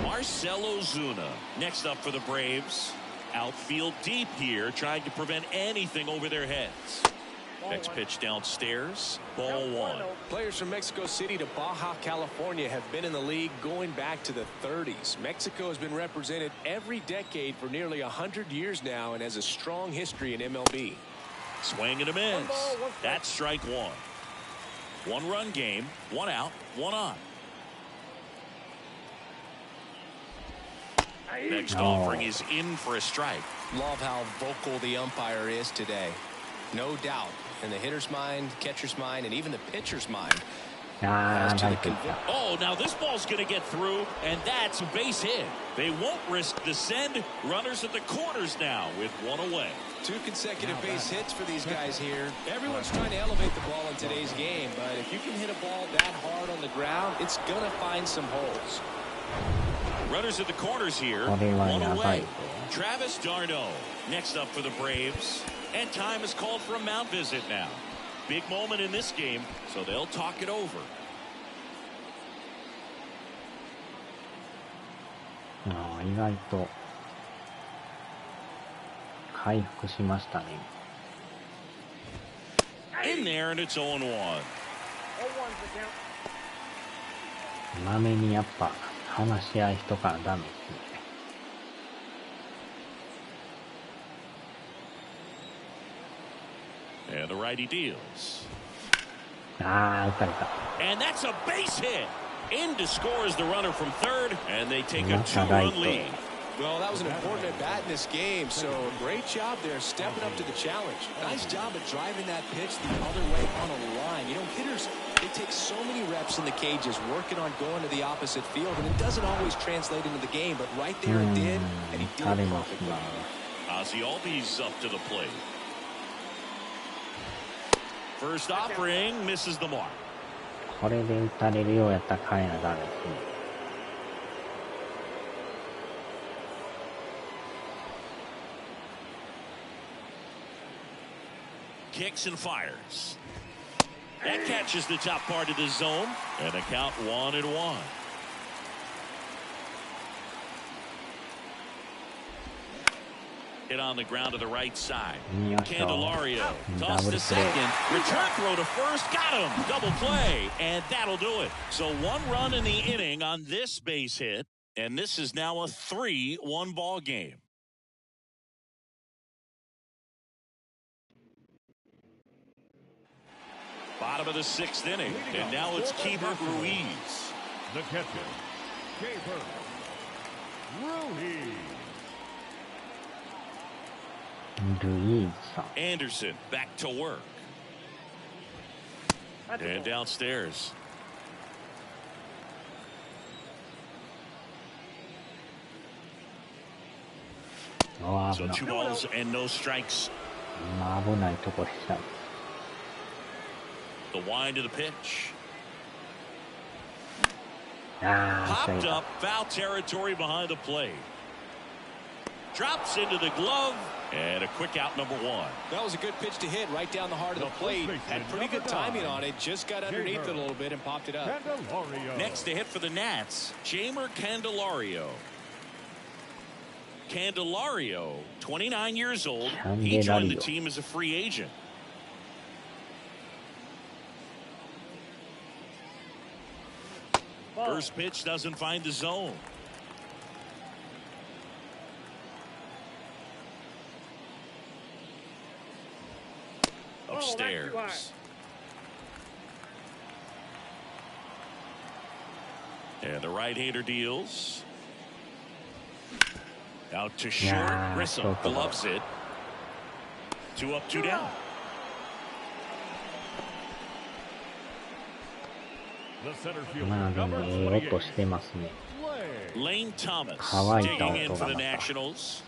Marcell Ozuna next up for the Braves. Outfield deep here, trying to prevent anything over their heads. Next pitch downstairs, ball 1. Players from Mexico City to Baja California have been in the league going back to the 30s. Mexico has been represented every decade for nearly 100 years now and has a strong history in MLB. Swing and a miss. That's strike 1. 1-run game, 1 out, 1 on. Next offering is in for a strike. Love how vocal the umpire is today. No doubt in the hitter's mind, catcher's mind, and even the pitcher's mind. あ As ー、 to 入 the ってきた。 Oh, now this ball's going to get through, and that's a base hit. They won't risk the send. Runners at the corners now with 1 away. 2 consecutive base hits for these guys here. Everyone's trying to elevate the ball in today's game, but if you can hit a ball that hard on the ground, it's going to find some holes. Runners at the corners here. これは 1やばい away. ぞ。 Travis d'Arnaud next up for the Braves. And time is called for a mound visit now. Big moment in this game, so they'll talk it over. あー、意外と回復しましたね。 In there, and it's 0-1. まめにやっぱ話し合いとかダメですね。 And the righty deals. あー、打たれた。 And that's a base hit. In to score is the runner from third, and they take a またライ 2-run ト lead. へ。 Well, that was an important at bat in this game, so great job there stepping up to the challenge. Nice job of driving that pitch the other way on a line. You know, hitters, they take so many reps in the cages working on going to the opposite field, and it doesn't always translate into the game, but right there it did, and he 打 did た it れますね。 Ozzy perfectly. Albies up to the plate. First offering misses the mark. これで打たれるようやったら変えなダメですね。 Kicks and fires. That catches the top part of the zone, and a count 1-1. Hit on the ground to the right side. Candelario tossed to second. Return throw to first. Got him. Double play. And that'll do it. So 1 run in the inning on this base hit. And this is now a 3-1 ball game. Bottom of the 6th inning. And now it's Keibert Ruiz. The catcher, Keibert Ruiz. Anderson back to work. And downstairs. So 2 balls and no strikes. The wind to the pitch. Popped up, foul territory behind the plate. Drops into the glove, and a quick out, number 1. That was a good pitch to hit right down the heart of the plate. Had pretty good timing on it. Just got underneath it a little bit and popped it up. Next to hit for the Nats, Jeimer Candelario. Candelario, 29 years old. He joined the team as a free agent. First pitch doesn't find the zone. Upstairs. And the right-hander deals. Out to short. Grissom gloves it. 2 up, 2 down. The center fielder, number 28, Lane Thomas digging in for the Nationals.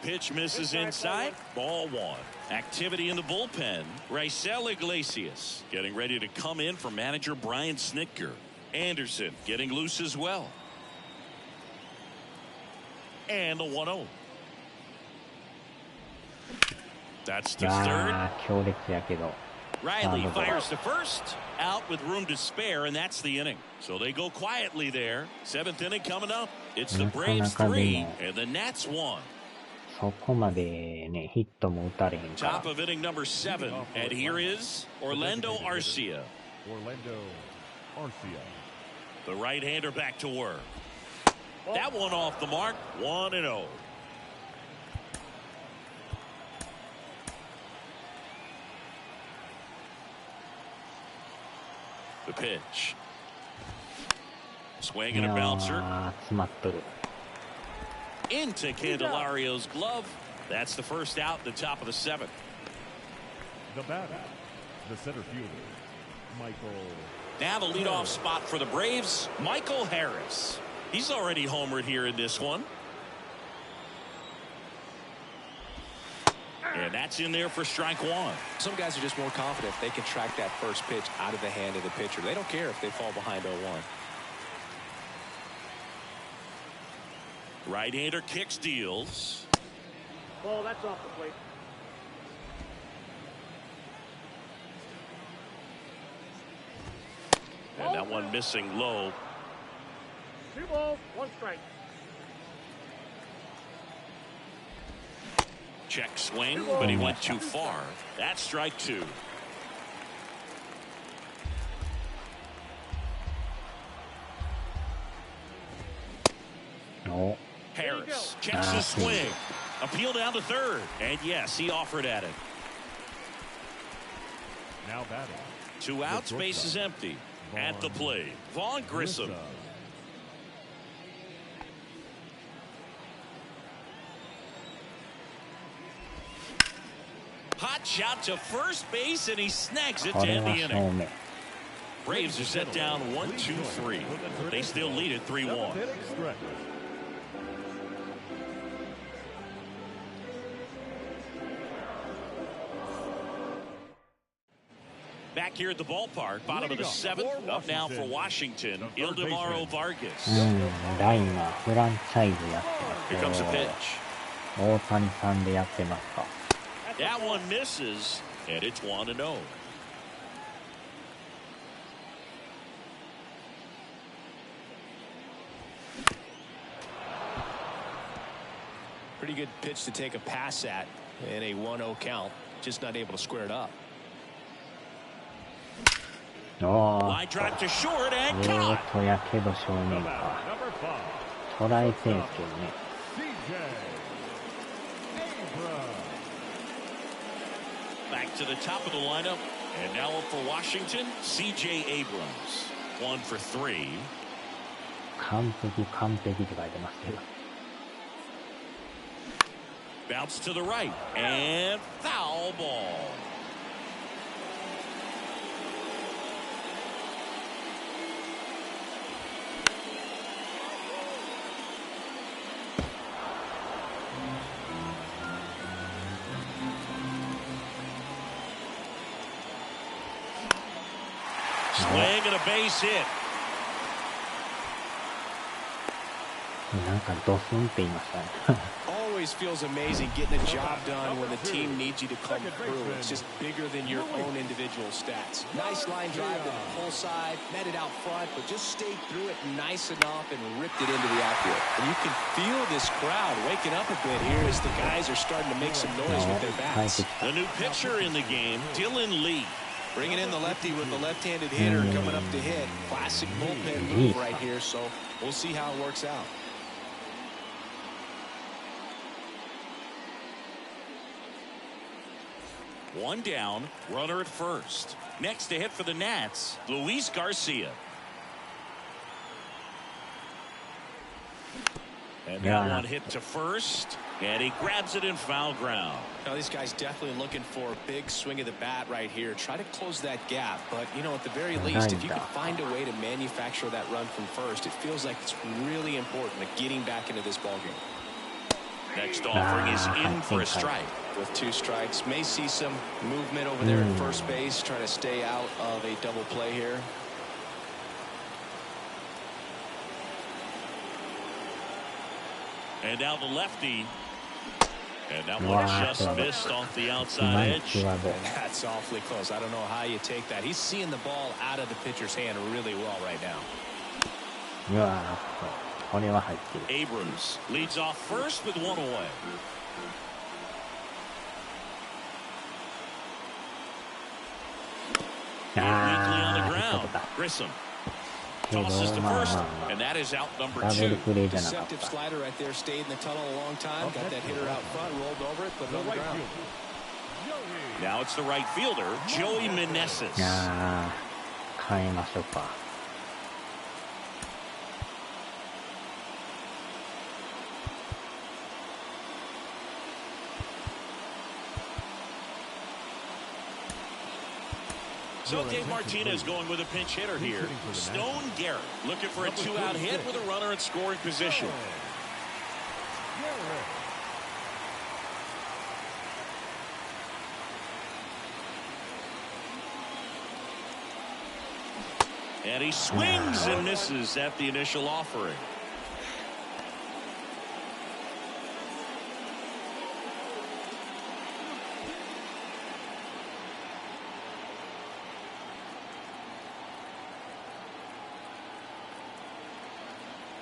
Pitch misses inside. Ball 1. Activity in the bullpen. Raisel Iglesias getting ready to come in for manager Brian Snitker. Anderson getting loose as well. And the 1-0. That's to third. Riley fires to first. Out with room to spare, and that's the inning. So they go quietly there. 7th inning coming up. It's the Braves 3 and the Nats 1. Top of inning number 7, and here is Orlando Arcia. The right-hander back to work. That one off the mark. 1-0. The pitch. Swing and a bouncer. Into Candelario's glove. That's the first out at the top of the 7th. The batter, the center fielder, Michael. Now the leadoff spot for the Braves, Michael Harris. He's already homered here in this one. And that's in there for strike 1. Some guys are just more confident if they can track that first pitch out of the hand of the pitcher. They don't care if they fall behind 0-1. Right-hander kicks, deals. Ball, that's off the plate. And that one missing low. 2 balls, 1 strike. Check swing, but he went too far. That's strike 2. No. Harris checks the swing. Appeal down to third. And yes, he offered at it. Now batting. 2 outs, base is empty. At the plate, Vaughn Grissom. Hot shot to first base, and he snags it to end the inning. Braves are set down 1-2-3. They still lead it 3-1. Back here at the ballpark, bottom of the seventh. Up now for Washington, Ildemaro Vargas. ラインはフランチャイズやって Here ま comes す a よ。 pitch. 大谷さんでやってますか。That one misses, and it's 1-0. Pretty good pitch to take a pass at in a 1-0 count. Just not able to square it up. おー Line drive to short and や caught. けど正面か。 Number 5. 捉えてんすけどね。 CJ Abrams. Back to the top of the lineup. And now up for Washington, C.J. Abrams. 1 for 3. 完璧完璧って書いてますけど。 Bounce to the right. And foul ball. Swing and a base hit. なんかドスンって言いましたね。Always feels amazing getting a job done when the team needs you to come through. It's just bigger than your own individual stats. Nice line drive to the pull side, met it out front, but just stayed through it nice enough and ripped it into the outfield. And you can feel this crowd waking up a bit here as the guys are starting to make some noise with their bats. The new pitcher in the game, Dylan Lee. Bringing in the lefty with the left-handed hitter coming up to hit. Classic bullpen move right here, so we'll see how it works out. One down, runner at first. Next to hit for the Nats, Luis Garcia. And that one hit to first, and he grabs it in foul ground. Now these guys definitely looking for a big swing of the bat right here. Try to close that gap, but you know, at the very least, if you could find a way to manufacture that run from first, it feels like it's really important to getting back into this ballgame. Next offering is in for a strike. With 2 strikes, may see some movement over there at first base, trying to stay out of a double play here. And now the lefty. And that one just missed off the outside edge. That's awfully close. I don't know how you take that. He's seeing the ball out of the pitcher's hand really well right now. Abrams leads off first with 1 away. Weekly on the ground. Grissom tosses to first, and that is out number 2. Deceptive slider right there. Stayed in the tunnel a long time. Got that hitter out front, rolled over it, put it on the ground. Now it's the right fielder, Joey Meneses. 変えましょうか。So Dave Martinez going with a pinch hitter here. Stone Garrett looking for a 2-out hit with a runner in scoring position. And he swings and misses at the initial offering.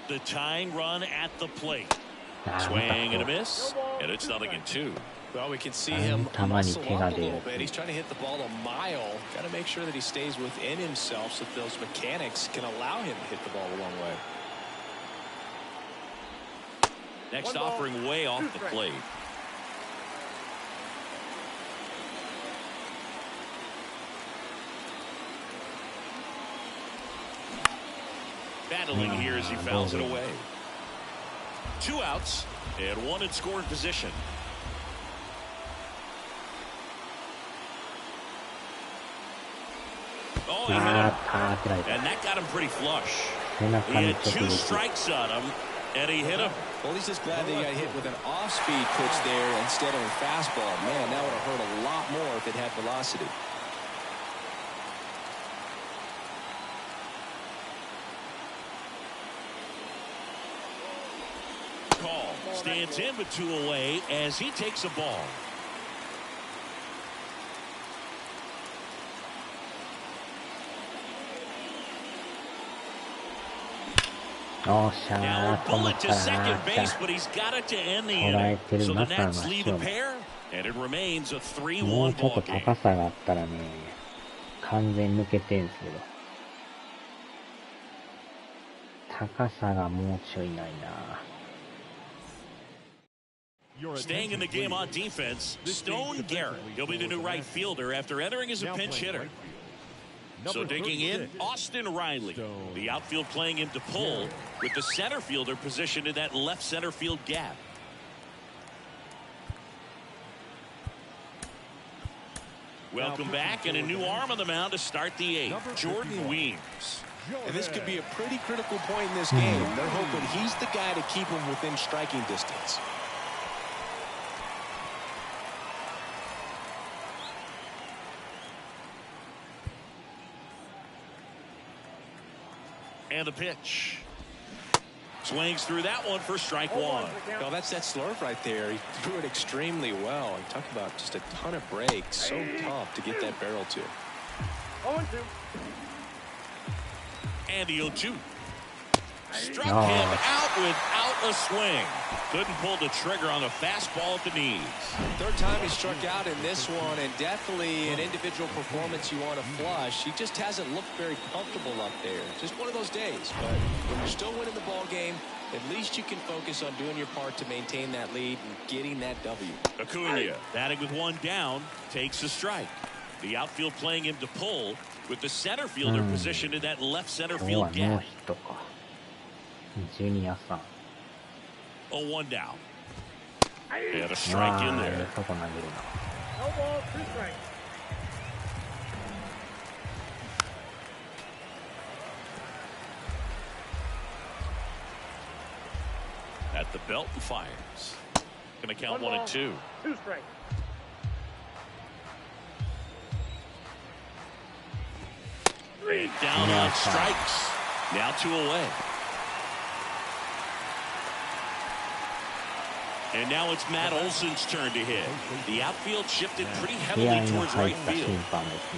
The tying run at the plate. Swing and a miss, and it's 0-2. Well, we can see him muscle up a little bit. He's trying to hit the ball a mile. Got to make sure that he stays within himself so that those mechanics can allow him to hit the ball a long way. Next offering way off the plate. Battling here as he fouls it away. 2 outs and 1 in scoring position. Oh, he hit him. And that got him pretty flush. He had 2 strikes on him, and he hit him. Well, he's just glad that he got hit with an off-speed pitch there instead of a fastball. Man, that would have hurt a lot more if it had velocity. stands in with 2 away as he takes a ball. おっしゃ Now ー、 a 止ま bullet っ to た second な。 base, but he's got it to end the 捉え inning. てる So the 中の Nats 足 leave を a pair, and it remains a もう 3-1 ちょっと ball game. 高さがあったらね、完全抜けてんすけど。高さがもうちょいないな。Staying in the game on defense, Stone Garrett. He'll be the new right fielder after entering as a pinch hitter. So digging in, Austin Riley. The outfield playing him to pull with the center fielder positioned in that left center field gap. Welcome back, and a new arm on the mound to start the 8th, Jordan Weems. And this could be a pretty critical point in this game. They're hoping he's the guy to keep him within striking distance. And the pitch. Swings through that one for strike 1. Well, that's that slurve right there. He threw it extremely well. And talk about just a ton of breaks. So tough to get that barrel to. 0-2. And the 0-2. Struck him out without a swing. Couldn't pull the trigger on a fastball at the knees. Third time he struck out in this one, and definitely an individual performance you want to flush. He just hasn't looked very comfortable up there. Just one of those days. But when you're still winning the ball game, at least you can focus on doing your part to maintain that lead and getting that W. Acuna, batting with 1 down, takes a strike. The outfield playing him to pull with the center fielder positioned in that left center 今日 field はノー gap. ヒットか。ジュニアさん。 0-1 down. And a strike in ああ、 there. そこ投げるな。 No ball, 2 strikes. At the belt and fires. Gonna count 1 ball, and 2. 2 strikes. And down on strikes. Now 2 away. And now it's Matt Olson's turn to hit. The outfield shifted pretty 気合 heavily いの towards 入っ right た審 field. 判です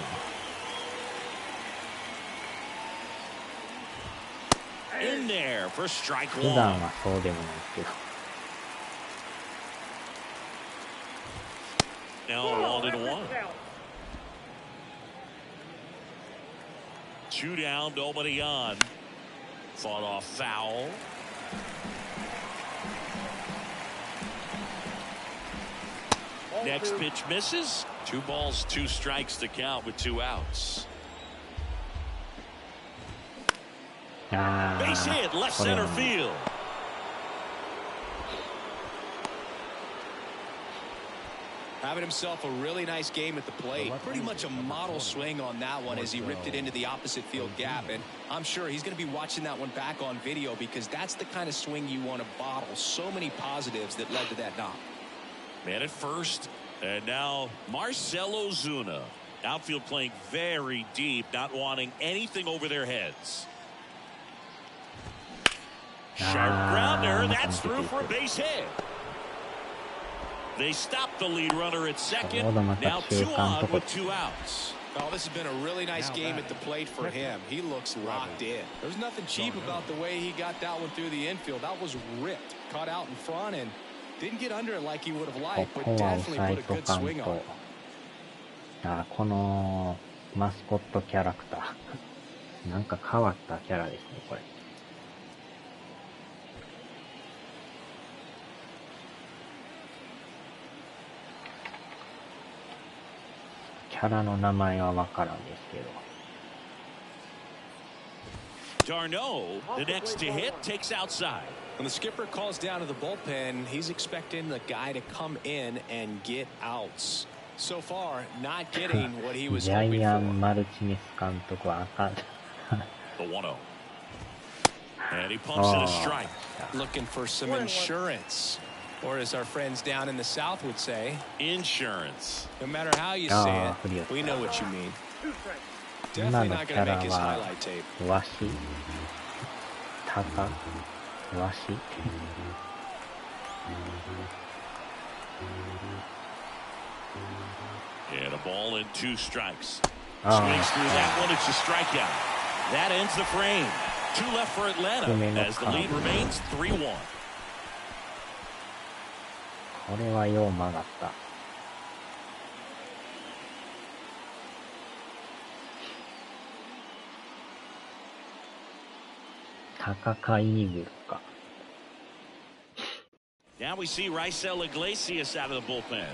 ね。In there for strike 普段 1. はそうでもないですけど。Now 1-1. 2 down, nobody on. Fought off foul. Next pitch misses. 2 balls, 2 strikes to count with 2 outs. あ Base あ、 hit, left これ center はね field. Having himself a really nice game at the plate. Pretty much a model swing on that one as he ripped it into the opposite field gap. And I'm sure he's going to be watching that one back on video because that's the kind of swing you want to bottle. So many positives that led to that knock. Man at first, and now Marcell Ozuna. Outfield playing very deep, not wanting anything over their heads. Sharp grounder, that's through for a base hit. They stopped the lead runner at second. Now 2 on with 2 outs. Oh, this has been a really nice game at the plate for him. He looks locked in. There's nothing cheap about the way he got that one through the infield. That was ripped, caught out in front, and didn't get under it like he would have こ liked, こ but は definitely 抑え put a と good かん swing on と it.。このマスコットキャラクター。なんか変わったキャラですね、これ。キャラの名前はわからんですけど。Darno, the next to hit, takes outside. When the skipper calls down to the bullpen, he's expecting the guy to come in and get outs. So far, not getting what he was ジャ hoping イア for. ン・マルチネス監督はあかん。The 1-0. And he pumps in a strike. Looking for some insurance. Or as our friends down in the South would say, Insurance. no matter how you say it, we know what you mean. 2 strikes. 今 Definitely の not キ going ャ to ラ make his は highlight tape. わしタカわし And a ball and 2 strikes. Ah. Swings through that one. It's a strikeout. That ends the frame. 2 left for Atlanta as the lead remains 3-1. これはよう曲がった。高かイーグルか。Now we see Raisel Iglesias out of the bullpen.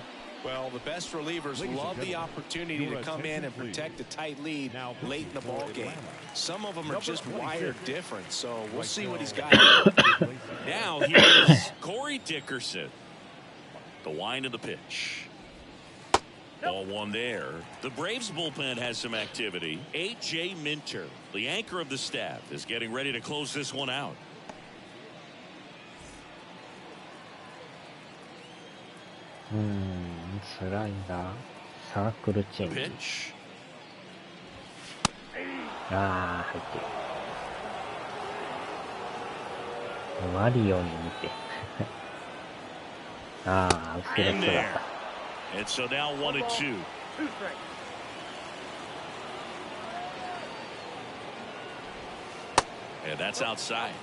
Well, the best relievers love the opportunity to come in and protect a tight lead late in the ball game. Some of them are just wired different, so we'll see what he's got. Now here's Corey Dickerson. The wind of the pitch. Ball 1 there. The Braves bullpen has some activity. A.J. Minter, the anchor of the staff, is getting ready to close this one out. Slider, circle change. Pitch. ああ、入ってる。マリオに似て。ああ、後ろ And 姿。 there. And so now 1-2. 2 strikes. And that's outside.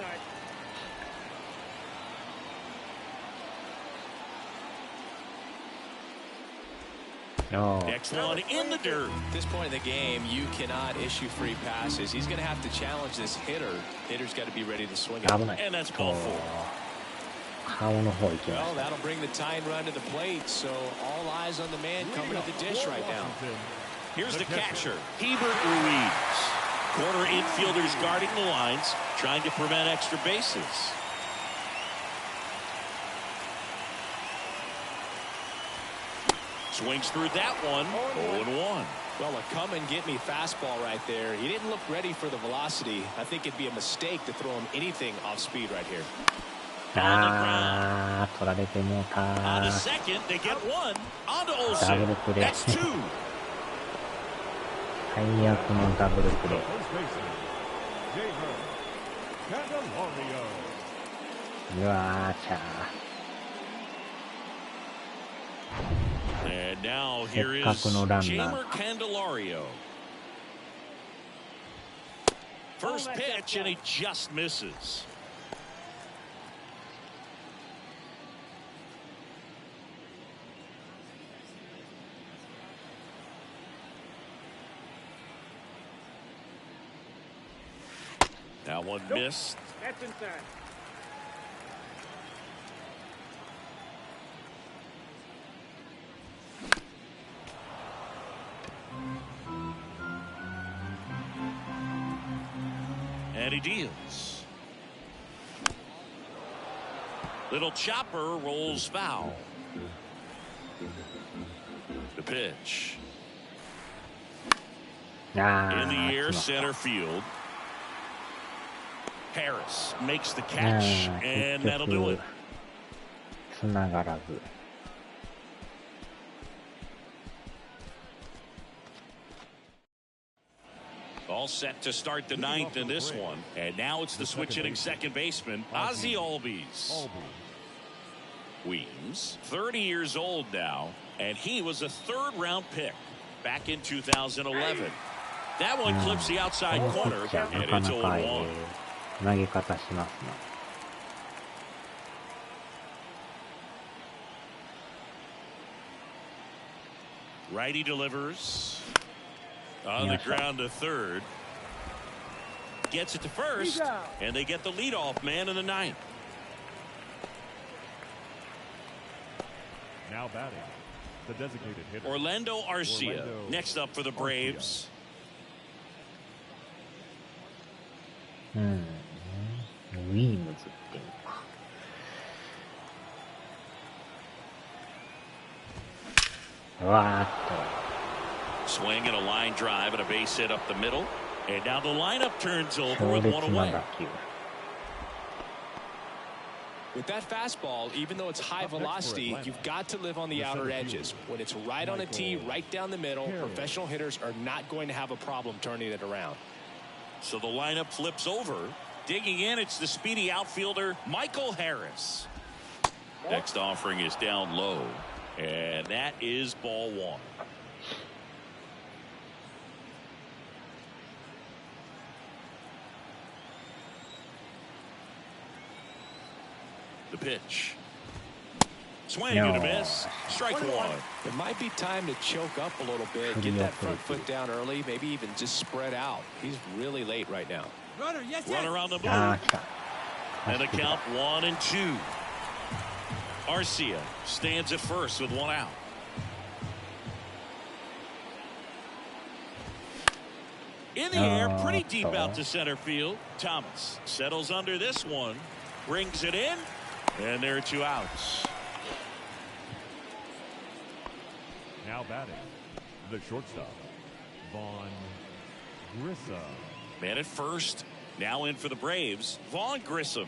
Oh. Next one in the dirt. At this point in the game, you cannot issue free passes. He's going to have to challenge this hitter. Hitter's got to be ready to swing it. 危ない。 And that's ball 4. 顔の方行きま Well, した。 that'll bring the tying run to the plate, so all eyes on the man coming to the dish right now. Here's the catcher, Hebert Ruiz. Corner infielders guarding the lines, trying to prevent extra bases. Swings through that one. 0-1. Well, a come and get me fastball right there. He didn't look ready for the velocity. I think it'd be a mistake to throw him anything off speed right here. あー、取られてもうた On to ー。 second, they get 1. On to ダブル Olsen. プレー。 That's 2. 最悪のダブルプレー。 うわー、ちゃ And now here is せっかくのランナー。 Jamer Candelario. First pitch, and he just misses. That one missed. That's inside. And he deals. Little chopper rolls foul. The pitch. あ In the ー、 air, 来ました center field. Harris makes the catch, あ and ー、 that'll 結 do 局 it. 繋がらず。 All set to start the 9th in this one. And now it's the switch hitting second baseman, Ozzie Albies. Weems, 30 years old now, and he was a 3rd-round pick back in 2011. That one clips the outside このピ corner, ッチャー and な it's かなか 0-1. 投げ方しますね。 Righty delivers. On the ground to third. Gets it to first, and they get the leadoff man in the 9th. Now batting, the designated hitter. Orlando Arcia Orlando next up for the Braves. ウィームズっていうのか。うわーっ Swing and a line drive and a base hit up the middle. And now the lineup turns と over 強 with 烈 one な away. 打球。 With that fastball, even though it's high velocity, you've got to live on the outer edges. When it's right on a tee, right down the middle, professional hitters are not going to have a problem turning it around. So the lineup flips over. Digging in, it's the speedy outfielder, Michael Harris. Next offering is down low, and that is ball one. The pitch. Swing and a miss. Strike one. It might be time to choke up a little bit, get that front foot down early, maybe even just spread out. He's really late right now. Runner, yes, Runner on the move. ああ、来た。 And a count 1-2. Arcia stands at first with one out. In the air, pretty deep out to center field. Thomas settles under this one, brings it in, and there are two outs. Now batting, the shortstop, Vaughn Grissom. Man at first, now in for the Braves, Vaughn Grissom.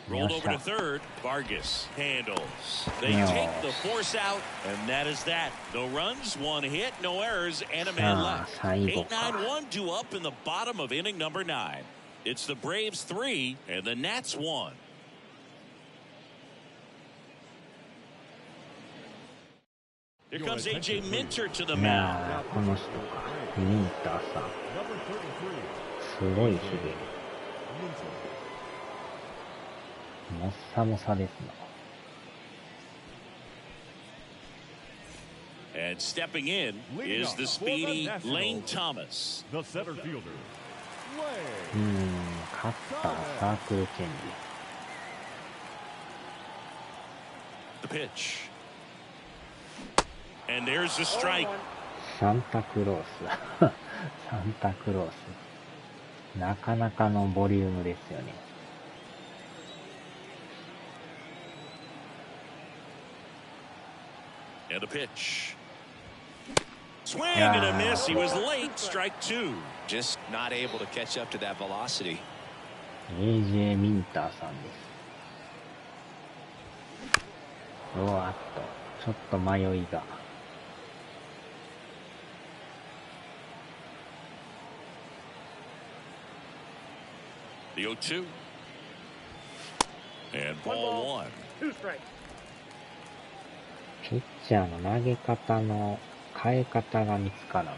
Rolled over to third. Vargas handles. They take the force out, and that is that. No runs, one hit, no errors, and a man left. 8-9-1 due up in the bottom of inning number 9. It's the Braves 3 and the Nats 1. Here comes A.J. Minter to the い mound. やー、この人か。ミンターさん。 Number 33, すごいひげ。 Minter. もっさもさですな。 And stepping in is the speedy Lane Thomas. The center fielder, Lane. カッター、サークルチェンジ。 The pitch. And there's the strike. サンタクロース。サンタクロース。なかなかのボリュームですよね。 And a pitch. Swing and a miss. He was late. Strike two. Just not able to catch up to that velocity. AJ ミンターさんです。うわっと、ちょっと迷いが。 The 0-2. And ball one. 2 strikes. ピッチャーの投げ方の変え方が見つからん。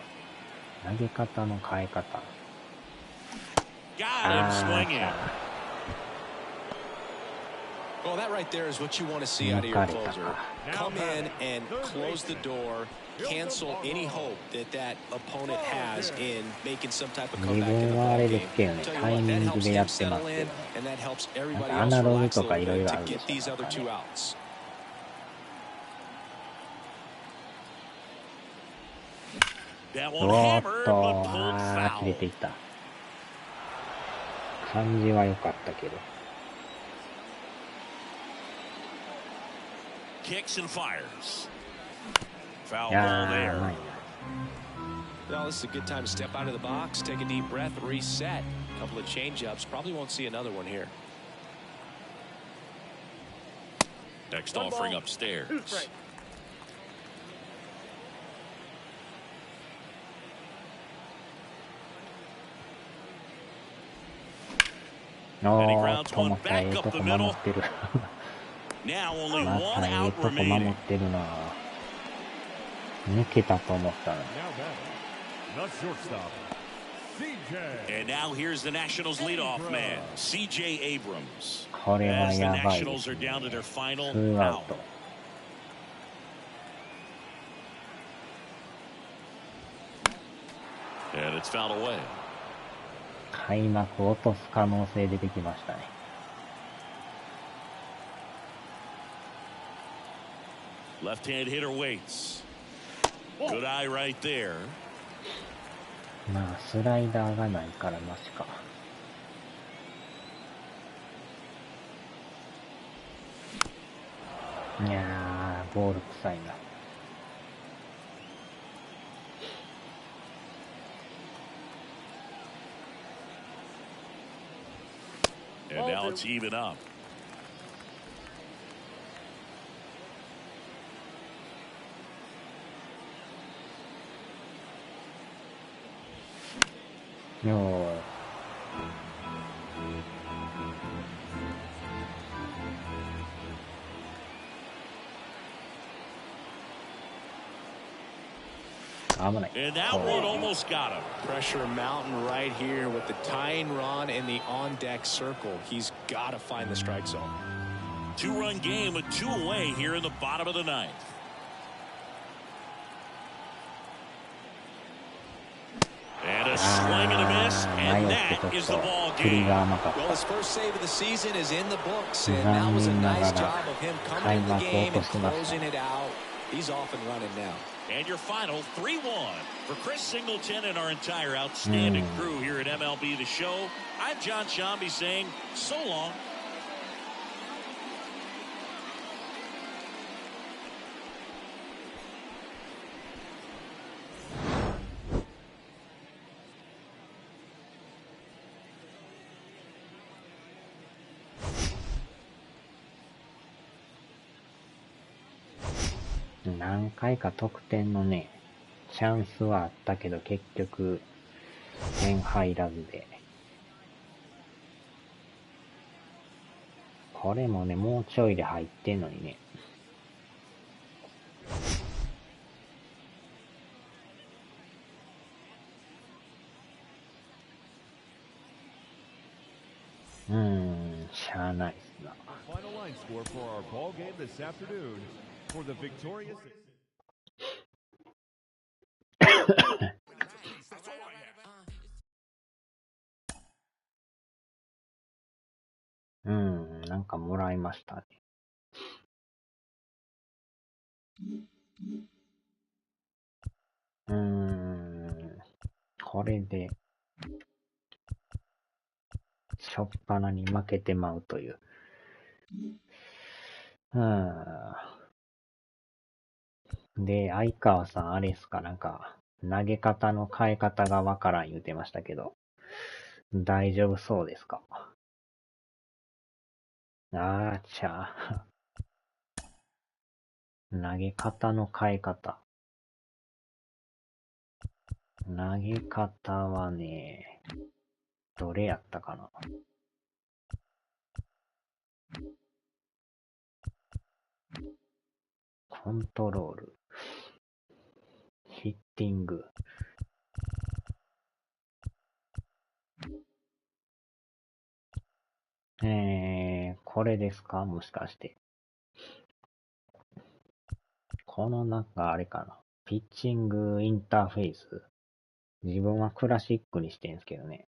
投げ方の変え方。 Got him swinging. Well, that right there is what you want to see out of your closer. Come in and close the door, cancel any hope that that opponent has in making some type of comeback in the ball game. Tell you what, that helps him settle in, and that helps everybody else relax a little bit to get these other two outs. That う one わっ hammered と、 but pulled あー、切れ foul. ていった。感じは良かったけど。 Kicks and fires. Foul いや ball ー、 there. うまい Well, this is a good time to step out of the box, take a deep breath, reset. A couple of change-ups. Probably won't see another one here. Next One offering ball, upstairs. 2 strikes.な。おーっと、またええとこ守ってる。 Now only ま one たええ out とこ守 remaining. ってるな。抜けたと思ったのに。 Now batting, the shortstop, CJ. And now here's the Nationals leadoff man, C.J. Abrams. これは As the やばいで Nationals す are ね。 down to their final ツーアウ out. ト。And it's fouled away. 開幕落とす可能性出てきましたね。 Left-hand hitter waits. Good eye right there. まあ、スライダーがないからマシか。いやー、ボール臭いな。 And now it's even up. 危ない。 And that one almost got him. Pressure mountain right here with the tying run in the on-deck circle. He's got to find the strike zone. 2-run game with 2 away here in the bottom of the 9th. And a swing and a miss, and that is the ball game. Well, his first save of the season is in the books, and that was a nice job of him coming in the game and closing it out. He's off and running now. And your final 3-1 for Chris Singleton and our entire outstanding crew here at MLB The Show. I'm John Shambi saying so long. Hmm. 何回か得点のね、チャンスはあったけど結局点入らずで。これもね、もうちょいで入ってんのにね。しゃあないっすな。Final line score for our ball game this afternoon for the victorious. なんかもらいましたね。これで、しょっぱなに負けてまうという。で、相川さんあれっすか、なんか、投げ方の変え方がわからん言うてましたけど、大丈夫そうですか？あーちゃ投げ方の変え方。投げ方はね、どれやったかな。コントロール、ヒッティング。これですか？もしかして。このなんかあれかな。ピッチングインターフェース。自分はクラシックにしてんすけどね。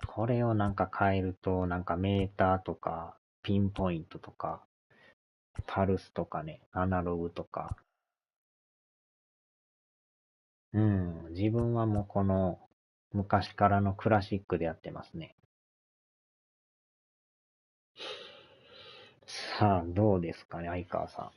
これをなんか変えると、なんかメーターとか、ピンポイントとか、パルスとかね、アナログとか。自分はもうこの昔からのクラシックでやってますね。さあ、どうですかね、相川さん。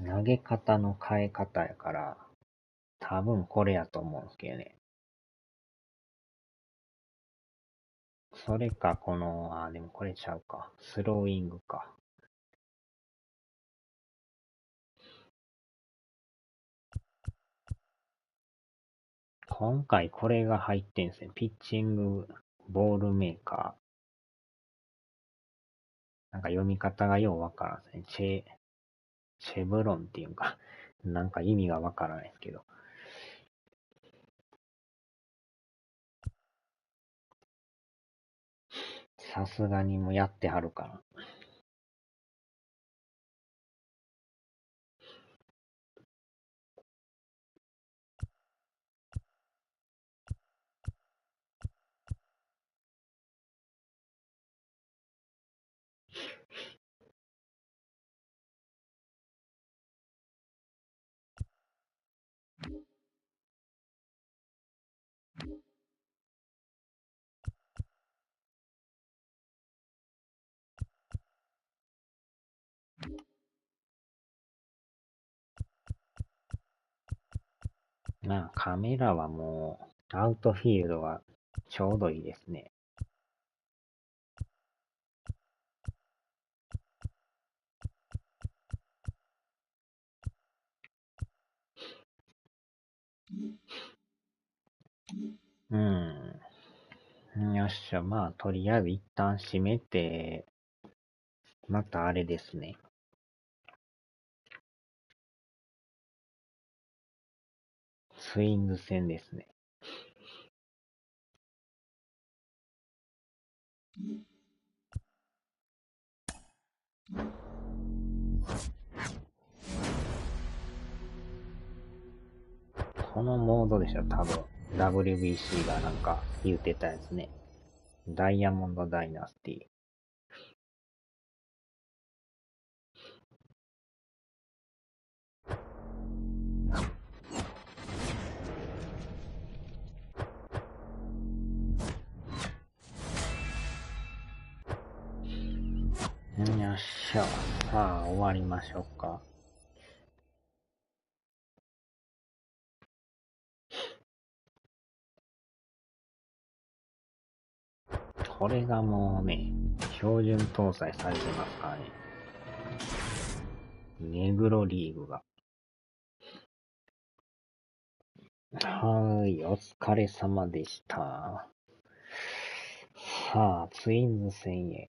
投げ方の変え方やから、多分これやと思うんですけどね。それか、この、でもこれちゃうか。スローイングか。今回これが入ってんすね。ピッチングボールメーカー。なんか読み方がようわからんですね。チェブロンっていうか、なんか意味がわからないですけど。さすがにもうやってはるかな。まあ、カメラはもう、アウトフィールドはちょうどいいですね。よっしゃ、まあ、とりあえず一旦閉めて、またあれですね。ツインズ戦ですね。このモードでしょ、多分。WBC がなんか言ってたやつね。ダイヤモンドダイナスティ。よっしゃ。さあ、終わりましょうか。これがもうね、標準搭載されてますからね。ネグロリーグが。はーい、お疲れ様でした。さあ、ツインズ戦へ。